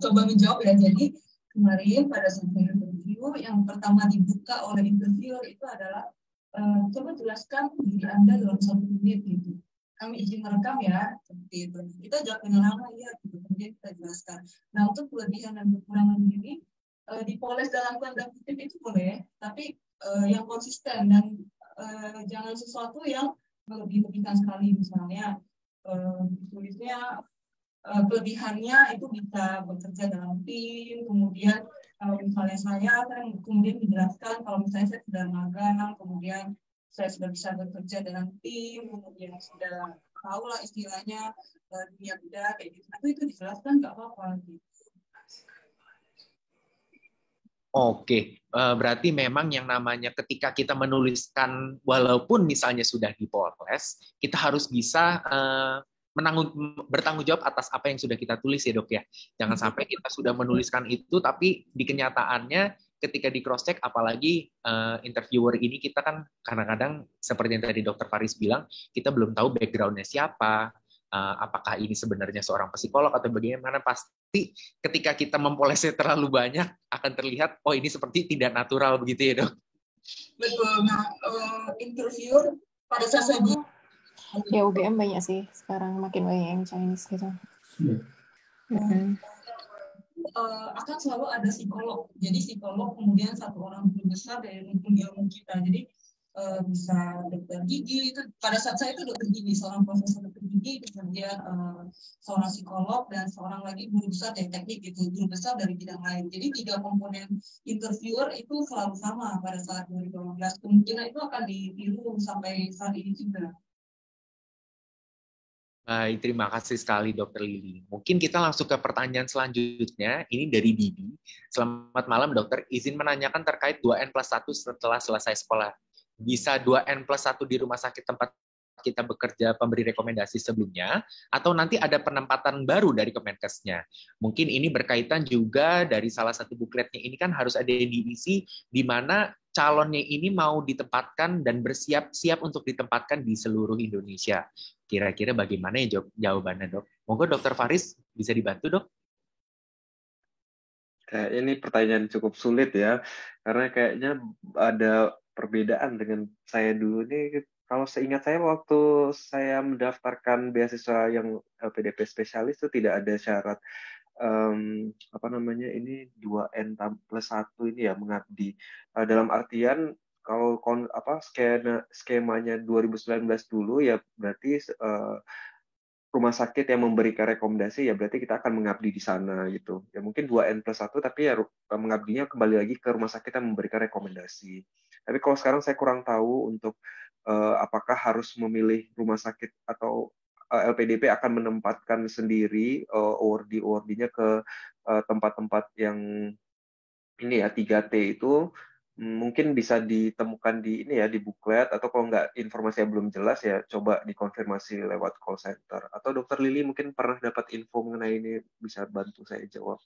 coba menjawab ya. Jadi kemarin pada saat interview, yang pertama dibuka oleh interviewer itu adalah coba jelaskan diri Anda dalam 1 menit gitu. Kami izin merekam ya, seperti itu. Kita jawab dengan nama ya, gitu. Kemudian kita jelaskan. Nah untuk kelebihan dan kekurangan ini dipoles dalam tanda kutip itu boleh, tapi yang konsisten dan jangan sesuatu yang melebih-lebihkan sekali. Misalnya tulisnya kelebihannya itu bisa bekerja dalam tim, kemudian kalau misalnya saya kan kemudian dijelaskan kalau misalnya saya sudah magang, kemudian saya sudah bisa bekerja dalam tim, kemudian sudah tahu lah istilahnya dunia beda kayak gitu, itu dijelaskan nggak apa-apa gitu. Oke, berarti memang yang namanya ketika kita menuliskan walaupun misalnya sudah dipoles, kita harus bisa bertanggung jawab atas apa yang sudah kita tulis ya dok ya. Jangan sampai kita sudah menuliskan itu tapi di kenyataannya ketika di cross check apalagi interviewer ini kita kan kadang-kadang seperti yang tadi dokter Faris bilang kita belum tahu background-nya siapa, apakah ini sebenarnya seorang psikolog atau bagaimana, pasti ketika kita mempolesnya terlalu banyak akan terlihat oh ini seperti tidak natural begitu ya dok. Betul. Nah interviewer pada saat saya ya UGM banyak sih sekarang makin banyak yang Chinese gitu. Akan selalu ada psikolog. Jadi psikolog kemudian satu orang guru besar dari ilmu kita. Jadi bisa dokter gigi itu pada saat saya itu dokter gigi, seorang profesor dokter gigi, kemudian seorang psikolog dan seorang lagi guru besar dari teknik gitu, guru besar dari bidang lain. Jadi 3 komponen interviewer itu selalu sama pada saat 2018. Kemungkinan itu akan ditiru sampai saat ini juga. Baik, terima kasih sekali Dr. Lili. Mungkin kita langsung ke pertanyaan selanjutnya. Ini dari Bibi. Selamat malam dokter, izin menanyakan terkait 2N+1 setelah selesai sekolah. Bisa 2N+1 di rumah sakit tempat kita bekerja pemberi rekomendasi sebelumnya, atau nanti ada penempatan baru dari Kemenkesnya. Mungkin ini berkaitan juga dari salah satu bukletnya ini kan harus ada yang diisi di mana calonnya ini mau ditempatkan dan bersiap-siap untuk ditempatkan di seluruh Indonesia. Kira-kira bagaimana ya jawabannya, Dok? Monggo Dr. Faris bisa dibantu, Dok? Kayak ini pertanyaan cukup sulit ya, karena kayaknya ada perbedaan dengan saya dulu nih. Kalau seingat saya waktu saya mendaftarkan beasiswa yang LPDP spesialis itu tidak ada syarat apa namanya ini 2N plus 1 ini ya mengabdi. Dalam artian kalau skemanya 2019 dulu ya berarti rumah sakit yang memberikan rekomendasi ya berarti kita akan mengabdi di sana gitu. Ya mungkin 2N plus 1 tapi ya mengabdinya kembali lagi ke rumah sakit yang memberikan rekomendasi. Tapi kalau sekarang saya kurang tahu untuk apakah harus memilih rumah sakit atau LPDP akan menempatkan sendiri awardee-nya ke tempat-tempat yang ini ya 3T itu mungkin bisa ditemukan di ini ya di buklet, atau kalau nggak informasinya belum jelas ya coba dikonfirmasi lewat call center, atau Dokter Lili mungkin pernah dapat info mengenai ini bisa bantu saya jawab.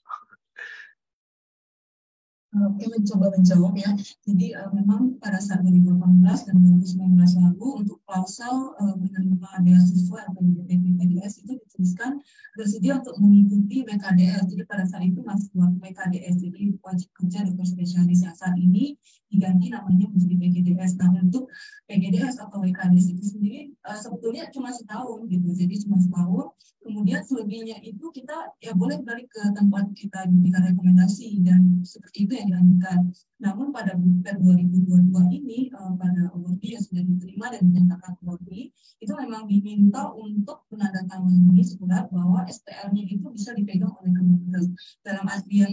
Oke, mencoba menjawab ya. Jadi memang pada saat 2018 dan 2019 lalu untuk klausel penerima beasiswa atau PPDS itu dituliskan bersedia untuk mengikuti WKDS. Jadi pada saat itu masih buat WKDS, jadi wajib kerja dokter spesialis yang saat ini diganti namanya menjadi PGDS. Nah untuk PGDS atau WKDS itu sendiri sebetulnya cuma setahun gitu, jadi cuma setahun. Kemudian selebihnya itu kita ya boleh balik ke tempat kita diberikan rekomendasi dan seperti itu yang dilanjutkan. Namun pada buklet 2022 ini pada awardee yang sudah diterima dan dinyatakan awardee itu memang diminta untuk menandatangani surat bahwa SPL-nya itu bisa dipegang oleh Kemenkes. Dalam artian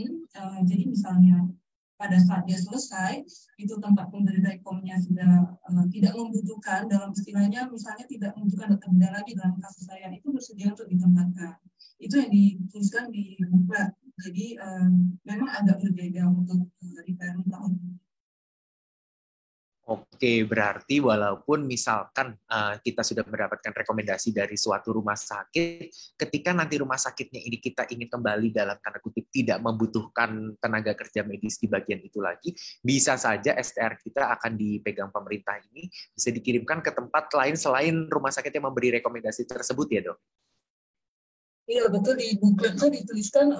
jadi misalnya pada saat dia selesai, itu tempat pemberi rekomnya sudah tidak membutuhkan, dalam istilahnya misalnya tidak membutuhkan dokter bedah lagi dalam kasus saya, itu bersedia untuk ditempatkan. Itu yang dituliskan di buklet. Jadi memang agak berbeda untuk requirement tahun ini. Oke, berarti walaupun misalkan kita sudah mendapatkan rekomendasi dari suatu rumah sakit, ketika nanti rumah sakitnya ini kita ingin kembali dalam tanda kutip tidak membutuhkan tenaga kerja medis di bagian itu lagi, bisa saja STR kita akan dipegang pemerintah ini, bisa dikirimkan ke tempat lain selain rumah sakit yang memberi rekomendasi tersebut ya, Dok? Iya betul, di buklet itu dituliskan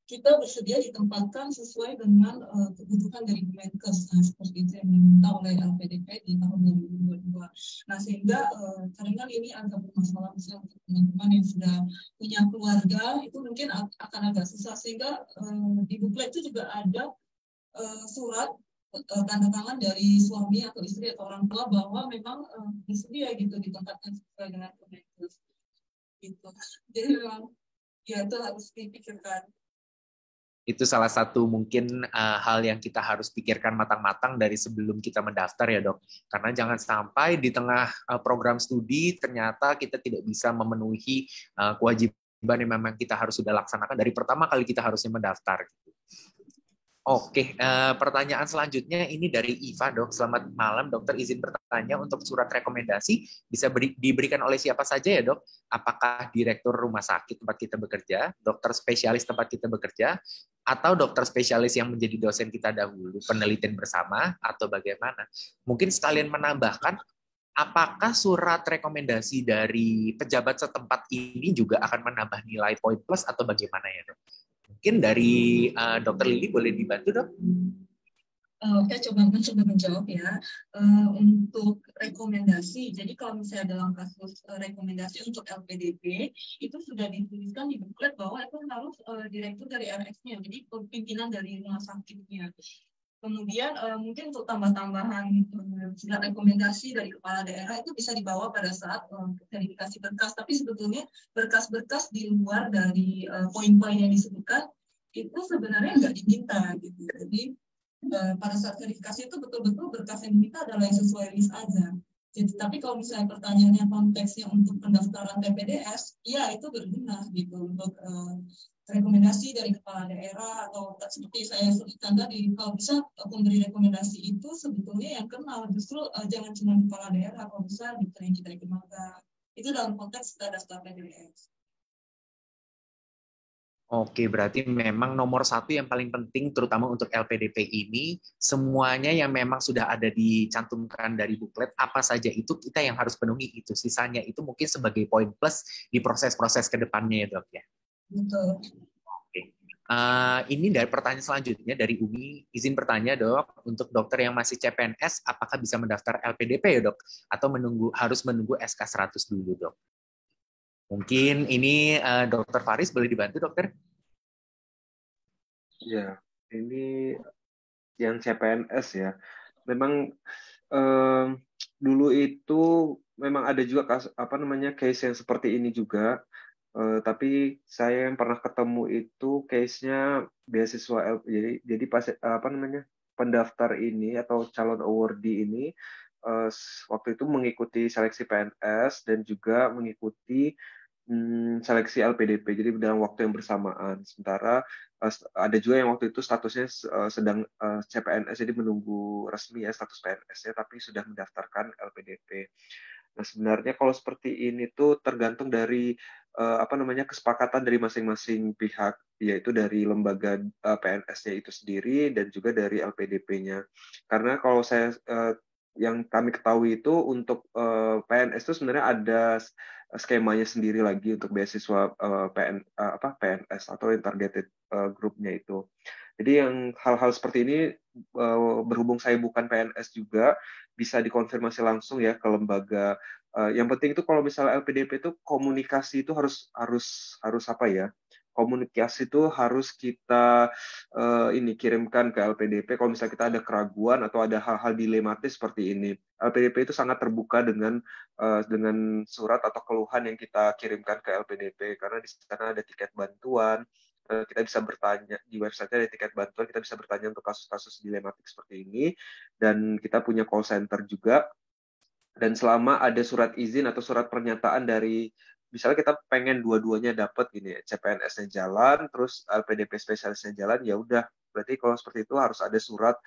kita bersedia ditempatkan sesuai dengan kebutuhan dari Kemenkes. Nah, seperti itu yang diminta oleh LPDP di tahun 2022. Nah sehingga kadang ini agak bermasalah misalnya untuk teman-teman yang sudah punya keluarga itu mungkin akan agak susah, sehingga di buklet itu juga ada surat tanda tangan dari suami atau istri atau orang tua bahwa memang bersedia gitu ditempatkan sesuai dengan Kemenkes. Gitu. Jadi memang ya itu harus dipikirkan. Itu salah satu mungkin hal yang kita harus pikirkan matang-matang dari sebelum kita mendaftar ya, Dok. Karena jangan sampai di tengah program studi ternyata kita tidak bisa memenuhi kewajiban yang memang kita harus sudah laksanakan dari pertama kali kita harusnya mendaftar. Oke, pertanyaan selanjutnya ini dari Iva, Dok. Selamat malam, Dokter. Izin bertanya untuk surat rekomendasi bisa diberikan oleh siapa saja ya, Dok? Apakah direktur rumah sakit tempat kita bekerja, dokter spesialis tempat kita bekerja, atau dokter spesialis yang menjadi dosen kita dahulu, penelitian bersama, atau bagaimana? Mungkin sekalian menambahkan, apakah surat rekomendasi dari pejabat setempat ini juga akan menambah nilai poin plus atau bagaimana ya, Dok? Mungkin dari Dokter Lili boleh dibantu, Dok? Oke, coba menjawab ya. Untuk rekomendasi, jadi kalau misalnya dalam kasus rekomendasi untuk LPDP, itu sudah dituliskan di buklet bahwa itu harus direktur dari RX-nya, jadi pimpinan dari rumah sakitnya. Kemudian mungkin untuk tambah-tambahan surat rekomendasi dari kepala daerah itu bisa dibawa pada saat verifikasi berkas. Tapi sebetulnya berkas-berkas di luar dari poin-poin yang disebutkan itu sebenarnya nggak diminta gitu. Jadi pada saat verifikasi itu betul-betul berkas yang diminta adalah yang sesuai list aja. Jadi tapi kalau misalnya pertanyaannya konteksnya untuk pendaftaran PPDS, ya itu berguna gitu untuk rekomendasi dari kepala daerah atau seperti saya sebutkan tadi, kalau bisa pemberi rekomendasi itu sebetulnya yang kenal, justru jangan cuma kepala daerah, kalau bisa diterima dari magang. Itu dalam konteks daftar PPDS. Oke, berarti memang nomor satu yang paling penting, terutama untuk LPDP ini, semuanya yang memang sudah ada dicantumkan dari buklet, apa saja itu kita yang harus penuhi itu. Sisanya itu mungkin sebagai poin plus di proses-proses ke depannya ya dok ya. Betul. Oke. Ini dari pertanyaan selanjutnya dari Umi, izin bertanya dok, untuk dokter yang masih CPNS, apakah bisa mendaftar LPDP ya dok? Atau harus menunggu SK 100 dulu dok? Mungkin ini Dokter Faris boleh dibantu dokter? Ya, ini yang CPNS ya. Memang dulu itu memang ada juga case yang seperti ini juga. Tapi saya yang pernah ketemu itu case-nya beasiswa jadi pas pendaftar ini atau calon awardee ini waktu itu mengikuti seleksi PNS dan juga mengikuti seleksi LPDP, jadi dalam waktu yang bersamaan. Sementara ada juga yang waktu itu statusnya sedang CPNS, jadi menunggu resmi ya status PNS-nya, tapi sudah mendaftarkan LPDP. Nah, sebenarnya kalau seperti ini tuh tergantung dari kesepakatan dari masing-masing pihak, yaitu dari lembaga PNS-nya itu sendiri dan juga dari LPDP-nya. Karena kalau yang kami ketahui itu untuk PNS itu sebenarnya ada skemanya sendiri lagi untuk beasiswa PNS atau yang targeted grupnya itu. Jadi yang hal-hal seperti ini berhubung saya bukan PNS juga bisa dikonfirmasi langsung ya ke lembaga. Yang penting itu kalau misalnya LPDP itu komunikasi itu harus apa ya? Komunikasi itu harus kita kirimkan ke LPDP kalau misalnya kita ada keraguan atau ada hal-hal dilematis seperti ini. LPDP itu sangat terbuka dengan surat atau keluhan yang kita kirimkan ke LPDP, karena di sana ada tiket bantuan, kita bisa bertanya di website-nya, ada tiket bantuan, kita bisa bertanya untuk kasus-kasus dilematik seperti ini, dan kita punya call center juga. Dan selama ada surat izin atau surat pernyataan dari, misalnya kita pengen dua-duanya dapat gini, CPNS-nya jalan, terus LPDP spesialisnya jalan, ya udah, berarti kalau seperti itu harus ada surat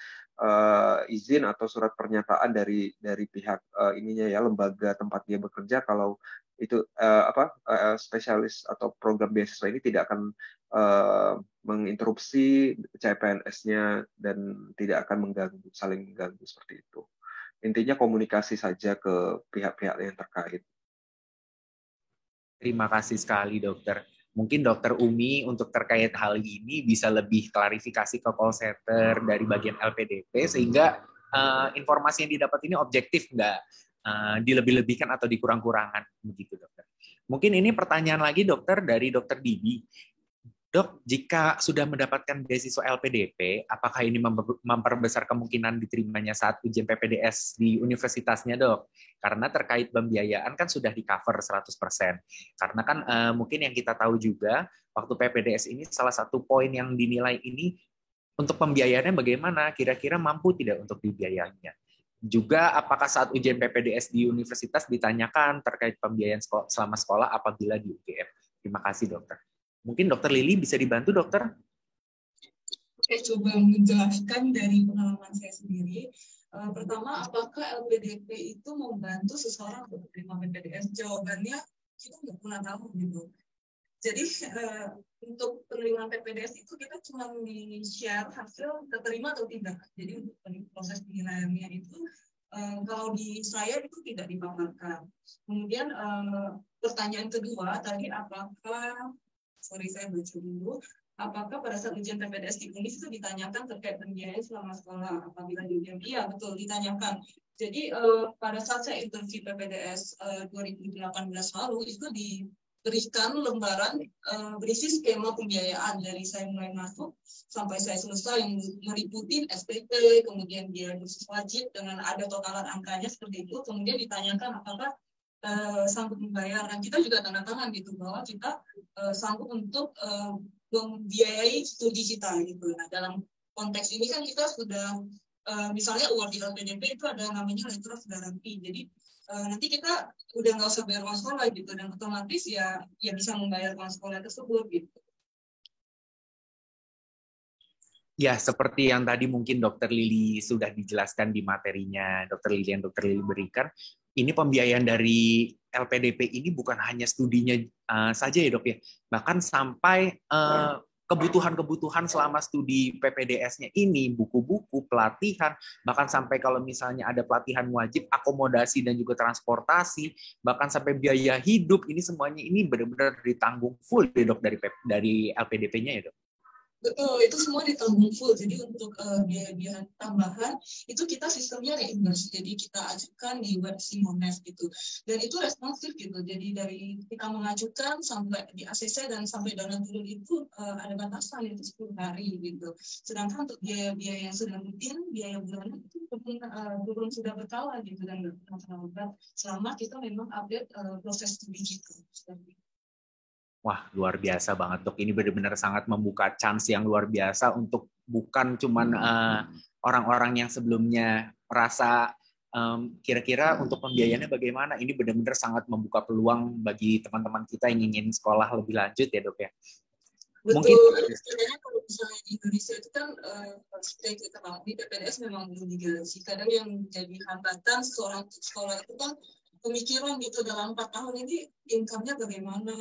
izin atau surat pernyataan dari pihak ininya ya, lembaga tempat dia bekerja, kalau itu spesialis atau program beasiswa ini tidak akan menginterupsi CPNS-nya dan tidak akan saling mengganggu seperti itu. Intinya komunikasi saja ke pihak-pihak yang terkait. Terima kasih sekali dokter. Mungkin dokter Umi untuk terkait hal ini bisa lebih klarifikasi ke call center dari bagian LPDP sehingga informasi yang didapat ini objektif, nggak dilebih-lebihkan atau dikurang-kurangkan begitu dokter. Mungkin ini pertanyaan lagi dokter dari dokter Didi. Dok, jika sudah mendapatkan beasiswa LPDP, apakah ini memperbesar kemungkinan diterimanya saat ujian PPDS di universitasnya, dok? Karena terkait pembiayaan kan sudah di-cover 100%. Karena kan mungkin yang kita tahu juga, waktu PPDS ini salah satu poin yang dinilai ini, untuk pembiayaannya bagaimana? Kira-kira mampu tidak untuk dibiayainya? Juga apakah saat ujian PPDS di universitas ditanyakan terkait pembiayaan selama sekolah apabila di UGM? Terima kasih, dokter. Mungkin Dokter Lili bisa dibantu, dokter? Saya coba menjelaskan dari pengalaman saya sendiri. Pertama, apakah LPDP itu membantu seseorang untuk menerima PPDS? Jawabannya kita nggak pernah tahu gitu. Jadi untuk penerimaan PPDS itu kita cuma di-share hasil terima atau tidak. Jadi untuk proses penilaiannya itu kalau di saya itu tidak dipaparkan. Kemudian pertanyaan kedua tadi, saya baca dulu. Apakah pada saat ujian PPDS di UNIS itu ditanyakan terkait pembiayaan selama sekolah apabila di UGM? Iya, betul, ditanyakan. Jadi pada saat saya interview PPDS 2018 lalu, itu diberikan lembaran berisi skema pembiayaan dari saya mulai masuk sampai saya selesai, yang meliputi SPP, kemudian biaya kursus wajib dengan ada totalan angkanya seperti itu. Kemudian ditanyakan apakah sanggup membayar, dan kita juga tanda tangan gitu bahwa kita sanggup untuk membiayai studi kita gitu. Nah, dalam konteks ini kan kita sudah misalnya award di LPDP itu ada namanya letter of guarantee. Jadi nanti kita udah nggak usah bayar uang sekolah gitu, dan otomatis ya bisa membayar uang sekolah tersebut gitu. Ya, seperti yang tadi mungkin Dokter Lili sudah dijelaskan di materinya, Dokter Lili yang Dokter Lili berikan, ini pembiayaan dari LPDP ini bukan hanya studinya saja ya dok ya, bahkan sampai kebutuhan-kebutuhan selama studi PPDS-nya ini, buku-buku, pelatihan, bahkan sampai kalau misalnya ada pelatihan wajib, akomodasi dan juga transportasi, bahkan sampai biaya hidup, ini semuanya ini benar-benar ditanggung full ya dok dari LPDP-nya ya dok. Betul, itu semua ditanggung full. Jadi untuk biaya-biaya tambahan itu kita sistemnya reimburse. Jadi kita ajukan di web Simones gitu. Dan itu responsif gitu. Jadi dari kita mengajukan sampai di ACC dan sampai dana turun itu ada batasan itu 10 hari gitu. Sedangkan untuk biaya-biaya yang sudah rutin, biaya bulanan itu belum sudah berkala gitu dan berkala selama kita memang update proses studi gitu. Wah, luar biasa banget, Dok. Ini benar-benar sangat membuka chance yang luar biasa untuk bukan cuman orang-orang yang sebelumnya merasa kira-kira untuk pembiayaannya bagaimana. Ini benar-benar sangat membuka peluang bagi teman-teman kita yang ingin sekolah lebih lanjut ya, Dok ya. Betul, mungkin sebenarnya kalau misalnya di Indonesia itu kan seperti kita tahu di PPDS memang belum digaji. Kadang yang menjadi hambatan seorang sekolah itu kan pemikiran gitu dalam 4 tahun ini income-nya bagaimana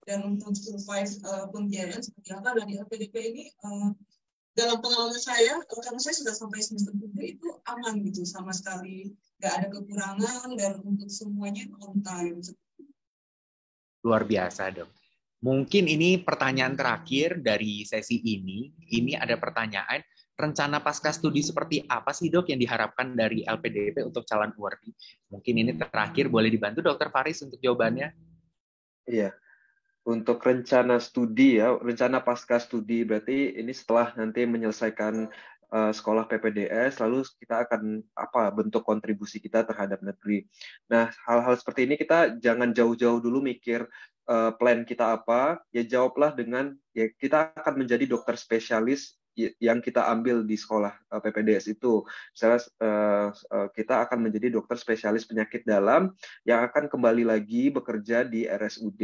dan untuk survive pembiayaan seperti apa. Dan di LPDP ini dalam pengalaman saya, karena saya sudah sampai semester 3 itu aman gitu, sama sekali nggak ada kekurangan dan untuk semuanya on time. Luar biasa, Dok. Mungkin ini pertanyaan terakhir dari sesi ini. Ini ada pertanyaan, rencana pasca studi seperti apa sih dok yang diharapkan dari LPDP untuk calon awardee? Mungkin ini terakhir, boleh dibantu Dokter Faris untuk jawabannya? Iya, untuk rencana studi ya, rencana pasca studi berarti ini setelah nanti menyelesaikan sekolah PPDS, lalu kita akan apa bentuk kontribusi kita terhadap negeri. Nah, hal-hal seperti ini kita jangan jauh-jauh dulu mikir plan kita apa, ya jawablah dengan ya kita akan menjadi dokter spesialis yang kita ambil di sekolah PPDS itu. Misalnya kita akan menjadi dokter spesialis penyakit dalam yang akan kembali lagi bekerja di RSUD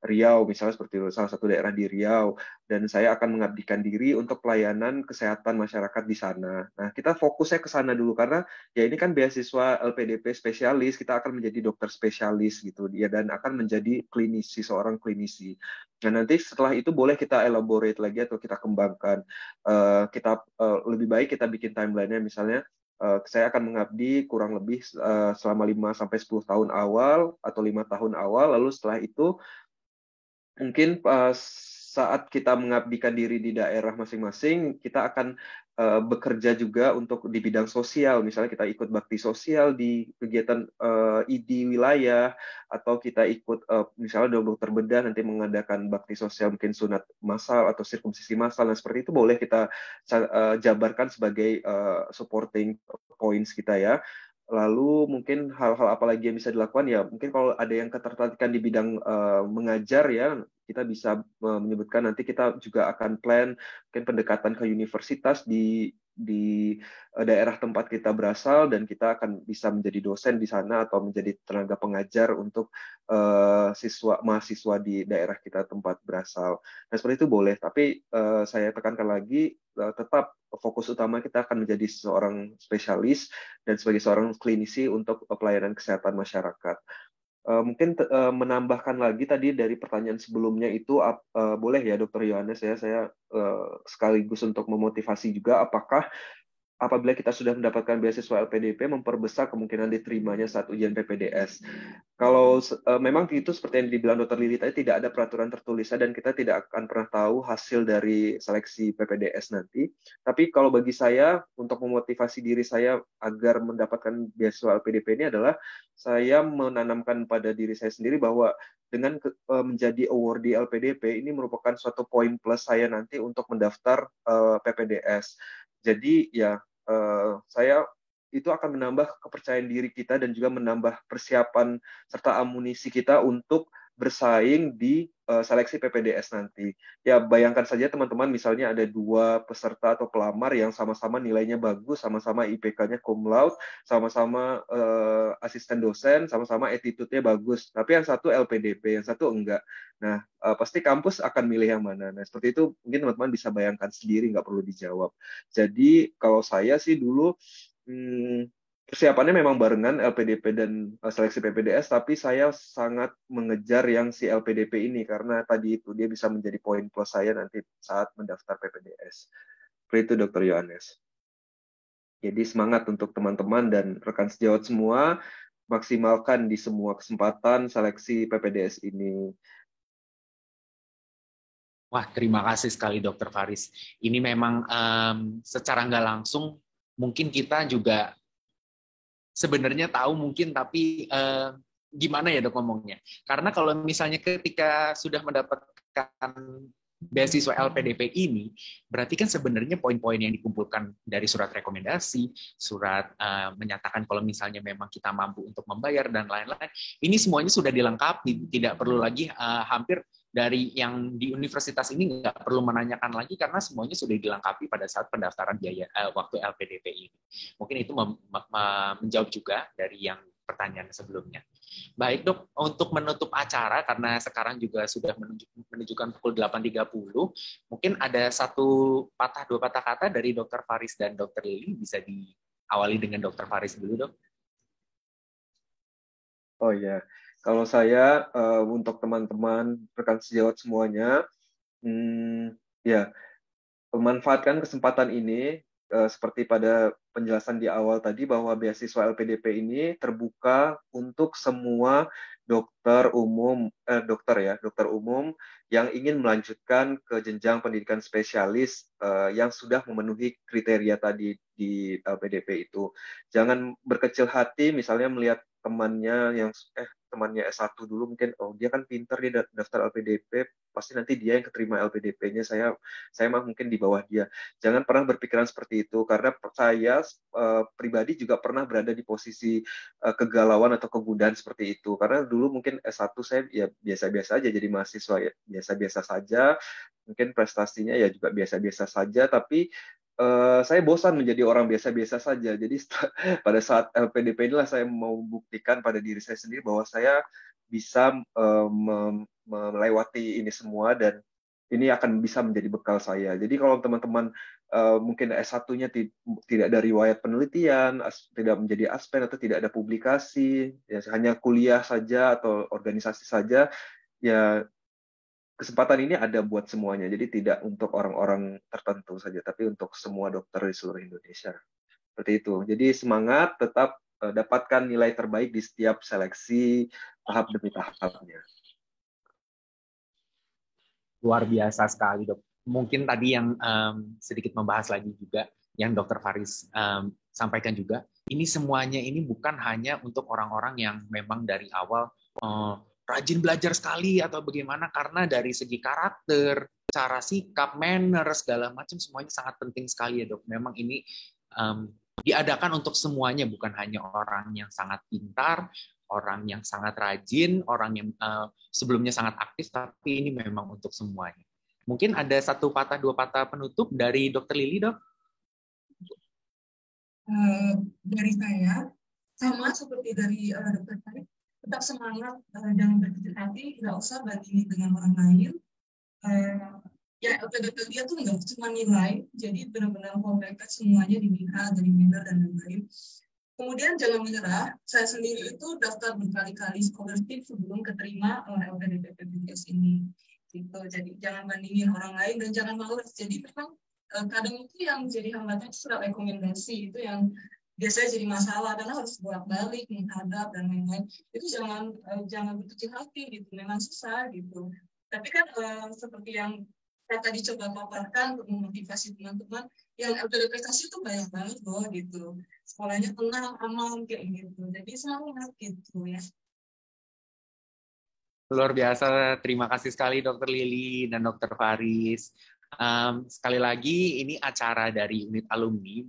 Riau, misalnya seperti itu, salah satu daerah di Riau. Dan saya akan mengabdikan diri untuk pelayanan kesehatan masyarakat di sana. Nah, kita fokusnya ke sana dulu karena ya ini kan beasiswa LPDP spesialis, kita akan menjadi dokter spesialis gitu ya dan akan menjadi klinisi, seorang klinisi. Nah, nanti setelah itu boleh kita elaborate lagi atau kita kembangkan. Lebih baik kita bikin timeline-nya misalnya saya akan mengabdi kurang lebih selama 5-10 tahun awal atau 5 tahun awal, lalu setelah itu mungkin saat kita mengabdikan diri di daerah masing-masing, kita akan bekerja juga untuk di bidang sosial. Misalnya kita ikut bakti sosial di kegiatan ID wilayah, atau kita ikut misalnya dokter bedah nanti mengadakan bakti sosial mungkin sunat massal atau sirkumsisi massal. Nah, seperti itu boleh kita jabarkan sebagai supporting points kita ya. Lalu mungkin hal-hal apa lagi yang bisa dilakukan ya mungkin kalau ada yang ketertarikan di bidang mengajar ya kita bisa menyebutkan nanti kita juga akan plan mungkin pendekatan ke universitas di daerah tempat kita berasal dan kita akan bisa menjadi dosen di sana atau menjadi tenaga pengajar untuk mahasiswa di daerah kita tempat berasal. Nah seperti itu boleh, tapi saya tekankan lagi tetap fokus utama kita akan menjadi seorang spesialis dan sebagai seorang klinisi untuk pelayanan kesehatan masyarakat. Mungkin menambahkan lagi tadi dari pertanyaan sebelumnya itu boleh ya Dr. Yohanes ya saya sekaligus untuk memotivasi juga apakah apabila kita sudah mendapatkan beasiswa LPDP memperbesar kemungkinan diterimanya saat ujian PPDS. Kalau memang itu seperti yang dibilang Dr. Lili tadi tidak ada peraturan tertulisnya dan kita tidak akan pernah tahu hasil dari seleksi PPDS nanti. Tapi kalau bagi saya untuk memotivasi diri saya agar mendapatkan beasiswa LPDP ini adalah saya menanamkan pada diri saya sendiri bahwa dengan menjadi awardee LPDP ini merupakan suatu poin plus saya nanti untuk mendaftar PPDS. Jadi ya saya itu akan menambah kepercayaan diri kita dan juga menambah persiapan serta amunisi kita untuk bersaing di seleksi PPDS nanti. Ya bayangkan saja teman-teman misalnya ada 2 peserta atau pelamar yang sama-sama nilainya bagus, sama-sama IPK-nya cum laude, sama-sama asisten dosen, sama-sama attitude-nya bagus. Tapi yang satu LPDP, yang satu enggak. Nah, pasti kampus akan milih yang mana. Nah, seperti itu mungkin teman-teman bisa bayangkan sendiri, nggak perlu dijawab. Jadi kalau saya sih dulu persiapannya memang barengan LPDP dan seleksi PPDS, tapi saya sangat mengejar yang si LPDP ini karena tadi itu dia bisa menjadi poin plus saya nanti saat mendaftar PPDS. Seperti itu Dr. Yohanes. Jadi semangat untuk teman-teman dan rekan sejawat semua, maksimalkan di semua kesempatan seleksi PPDS ini. Wah, terima kasih sekali Dr. Faris. Ini memang secara nggak langsung mungkin kita juga sebenarnya tahu mungkin, tapi gimana ya dok ngomongnya? Karena kalau misalnya ketika sudah mendapatkan beasiswa LPDP ini, berarti kan sebenarnya poin-poin yang dikumpulkan dari surat rekomendasi, surat menyatakan kalau misalnya memang kita mampu untuk membayar dan lain-lain, ini semuanya sudah dilengkapi, tidak perlu lagi hampir dari yang di universitas ini nggak perlu menanyakan lagi karena semuanya sudah dilengkapi pada saat pendaftaran biaya waktu LPDP ini. Mungkin itu menjawab juga dari yang pertanyaan sebelumnya. Baik dok, untuk menutup acara karena sekarang juga sudah menunjukkan pukul 8.30, mungkin ada dua patah kata dari Dr. Faris dan Dr. Lili, bisa diawali dengan Dr. Faris dulu dok. Oh ya, kalau saya untuk teman-teman rekan sejawat semuanya, ya memanfaatkan kesempatan ini seperti pada penjelasan di awal tadi bahwa beasiswa LPDP ini terbuka untuk semua dokter umum yang ingin melanjutkan ke jenjang pendidikan spesialis yang sudah memenuhi kriteria tadi di LPDP itu. Jangan berkecil hati misalnya melihat temannya S1 dulu mungkin dia kan pintar dia daftar LPDP pasti nanti dia yang keterima LPDP-nya, saya mah mungkin di bawah dia. Jangan pernah berpikiran seperti itu karena saya pribadi juga pernah berada di posisi kegalauan atau kegundahan seperti itu karena dulu mungkin S1 saya ya biasa-biasa aja jadi mahasiswa ya biasa-biasa saja, mungkin prestasinya ya juga biasa-biasa saja, tapi saya bosan menjadi orang biasa-biasa saja. Jadi pada saat LPDP inilah saya mau membuktikan pada diri saya sendiri bahwa saya bisa melewati ini semua dan ini akan bisa menjadi bekal saya. Jadi kalau teman-teman mungkin S1-nya tidak ada riwayat penelitian, tidak menjadi aspen atau tidak ada publikasi, ya hanya kuliah saja atau organisasi saja, ya kesempatan ini ada buat semuanya. Jadi tidak untuk orang-orang tertentu saja, tapi untuk semua dokter di seluruh Indonesia. Seperti itu. Jadi semangat, tetap dapatkan nilai terbaik di setiap seleksi tahap demi tahapnya. Luar biasa sekali dok. Mungkin tadi yang sedikit membahas lagi juga, yang Dr. Faris sampaikan juga, ini semuanya ini bukan hanya untuk orang-orang yang memang dari awal rajin belajar sekali atau bagaimana, karena dari segi karakter, cara sikap, manner, segala macam semuanya sangat penting sekali ya dok. Memang ini diadakan untuk semuanya, bukan hanya orang yang sangat pintar, orang yang sangat rajin, orang yang sebelumnya sangat aktif, tapi ini memang untuk semuanya. Mungkin ada dua patah penutup dari Dr. Lili dok? Dari saya, sama seperti dari Dr. Farid, tetap semangat, jangan berkecil hati, nggak usah bandingin dengan orang lain. Ya LPDP dia tuh nggak cuma nilai, jadi benar-benar mereka semuanya dilihat dari minor dan lain-lain. Kemudian jangan menyerah. Saya sendiri itu daftar berkali-kali scholarship sebelum keterima LPDP PPDS ini. Gitu. Jadi jangan bandingin orang lain dan jangan malas. Jadi memang kadang itu yang jadi hambatan surat rekomendasi itu yang biasanya jadi masalah karena harus bolak-balik menghadap dan lain-lain. Itu jangan berkecil hati gitu. Memang susah gitu. Tapi kan seperti yang saya tadi coba paparkan untuk memotivasi teman-teman, yang LPDP kasih itu banyak banget loh gitu. Sekolahnya tenang, aman kayak gitu. Jadi semangat gitu ya. Luar biasa, terima kasih sekali Dr. Lili dan Dr. Faris. Sekali lagi, ini acara dari unit alumni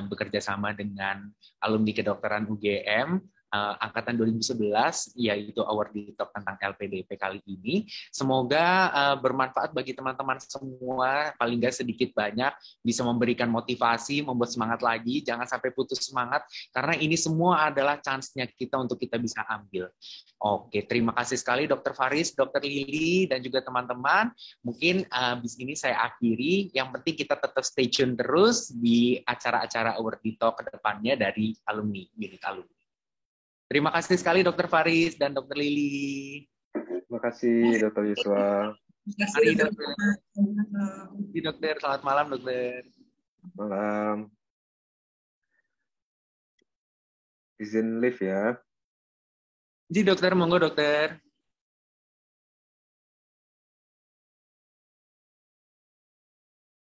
bekerja sama dengan alumni kedokteran UGM. angkatan 2011, yaitu Awardee Talk tentang LPDP kali ini. Semoga bermanfaat bagi teman-teman semua, paling nggak sedikit banyak, bisa memberikan motivasi, membuat semangat lagi, jangan sampai putus semangat, karena ini semua adalah chance-nya kita untuk kita bisa ambil. Oke, terima kasih sekali Dr. Faris, Dr. Lili, dan juga teman-teman. Mungkin habis ini saya akhiri, yang penting kita tetap stay tune terus di acara-acara Awardee Talk ke depannya dari alumni, unit alumni. Terima kasih sekali Dr. Faris dan Dr. Lili. Terima kasih Dr. Yuswa. Terima kasih, Mari, dokter. dokter. Selamat malam, dokter. Malam. Izin live ya. Ji dokter, monggo dokter.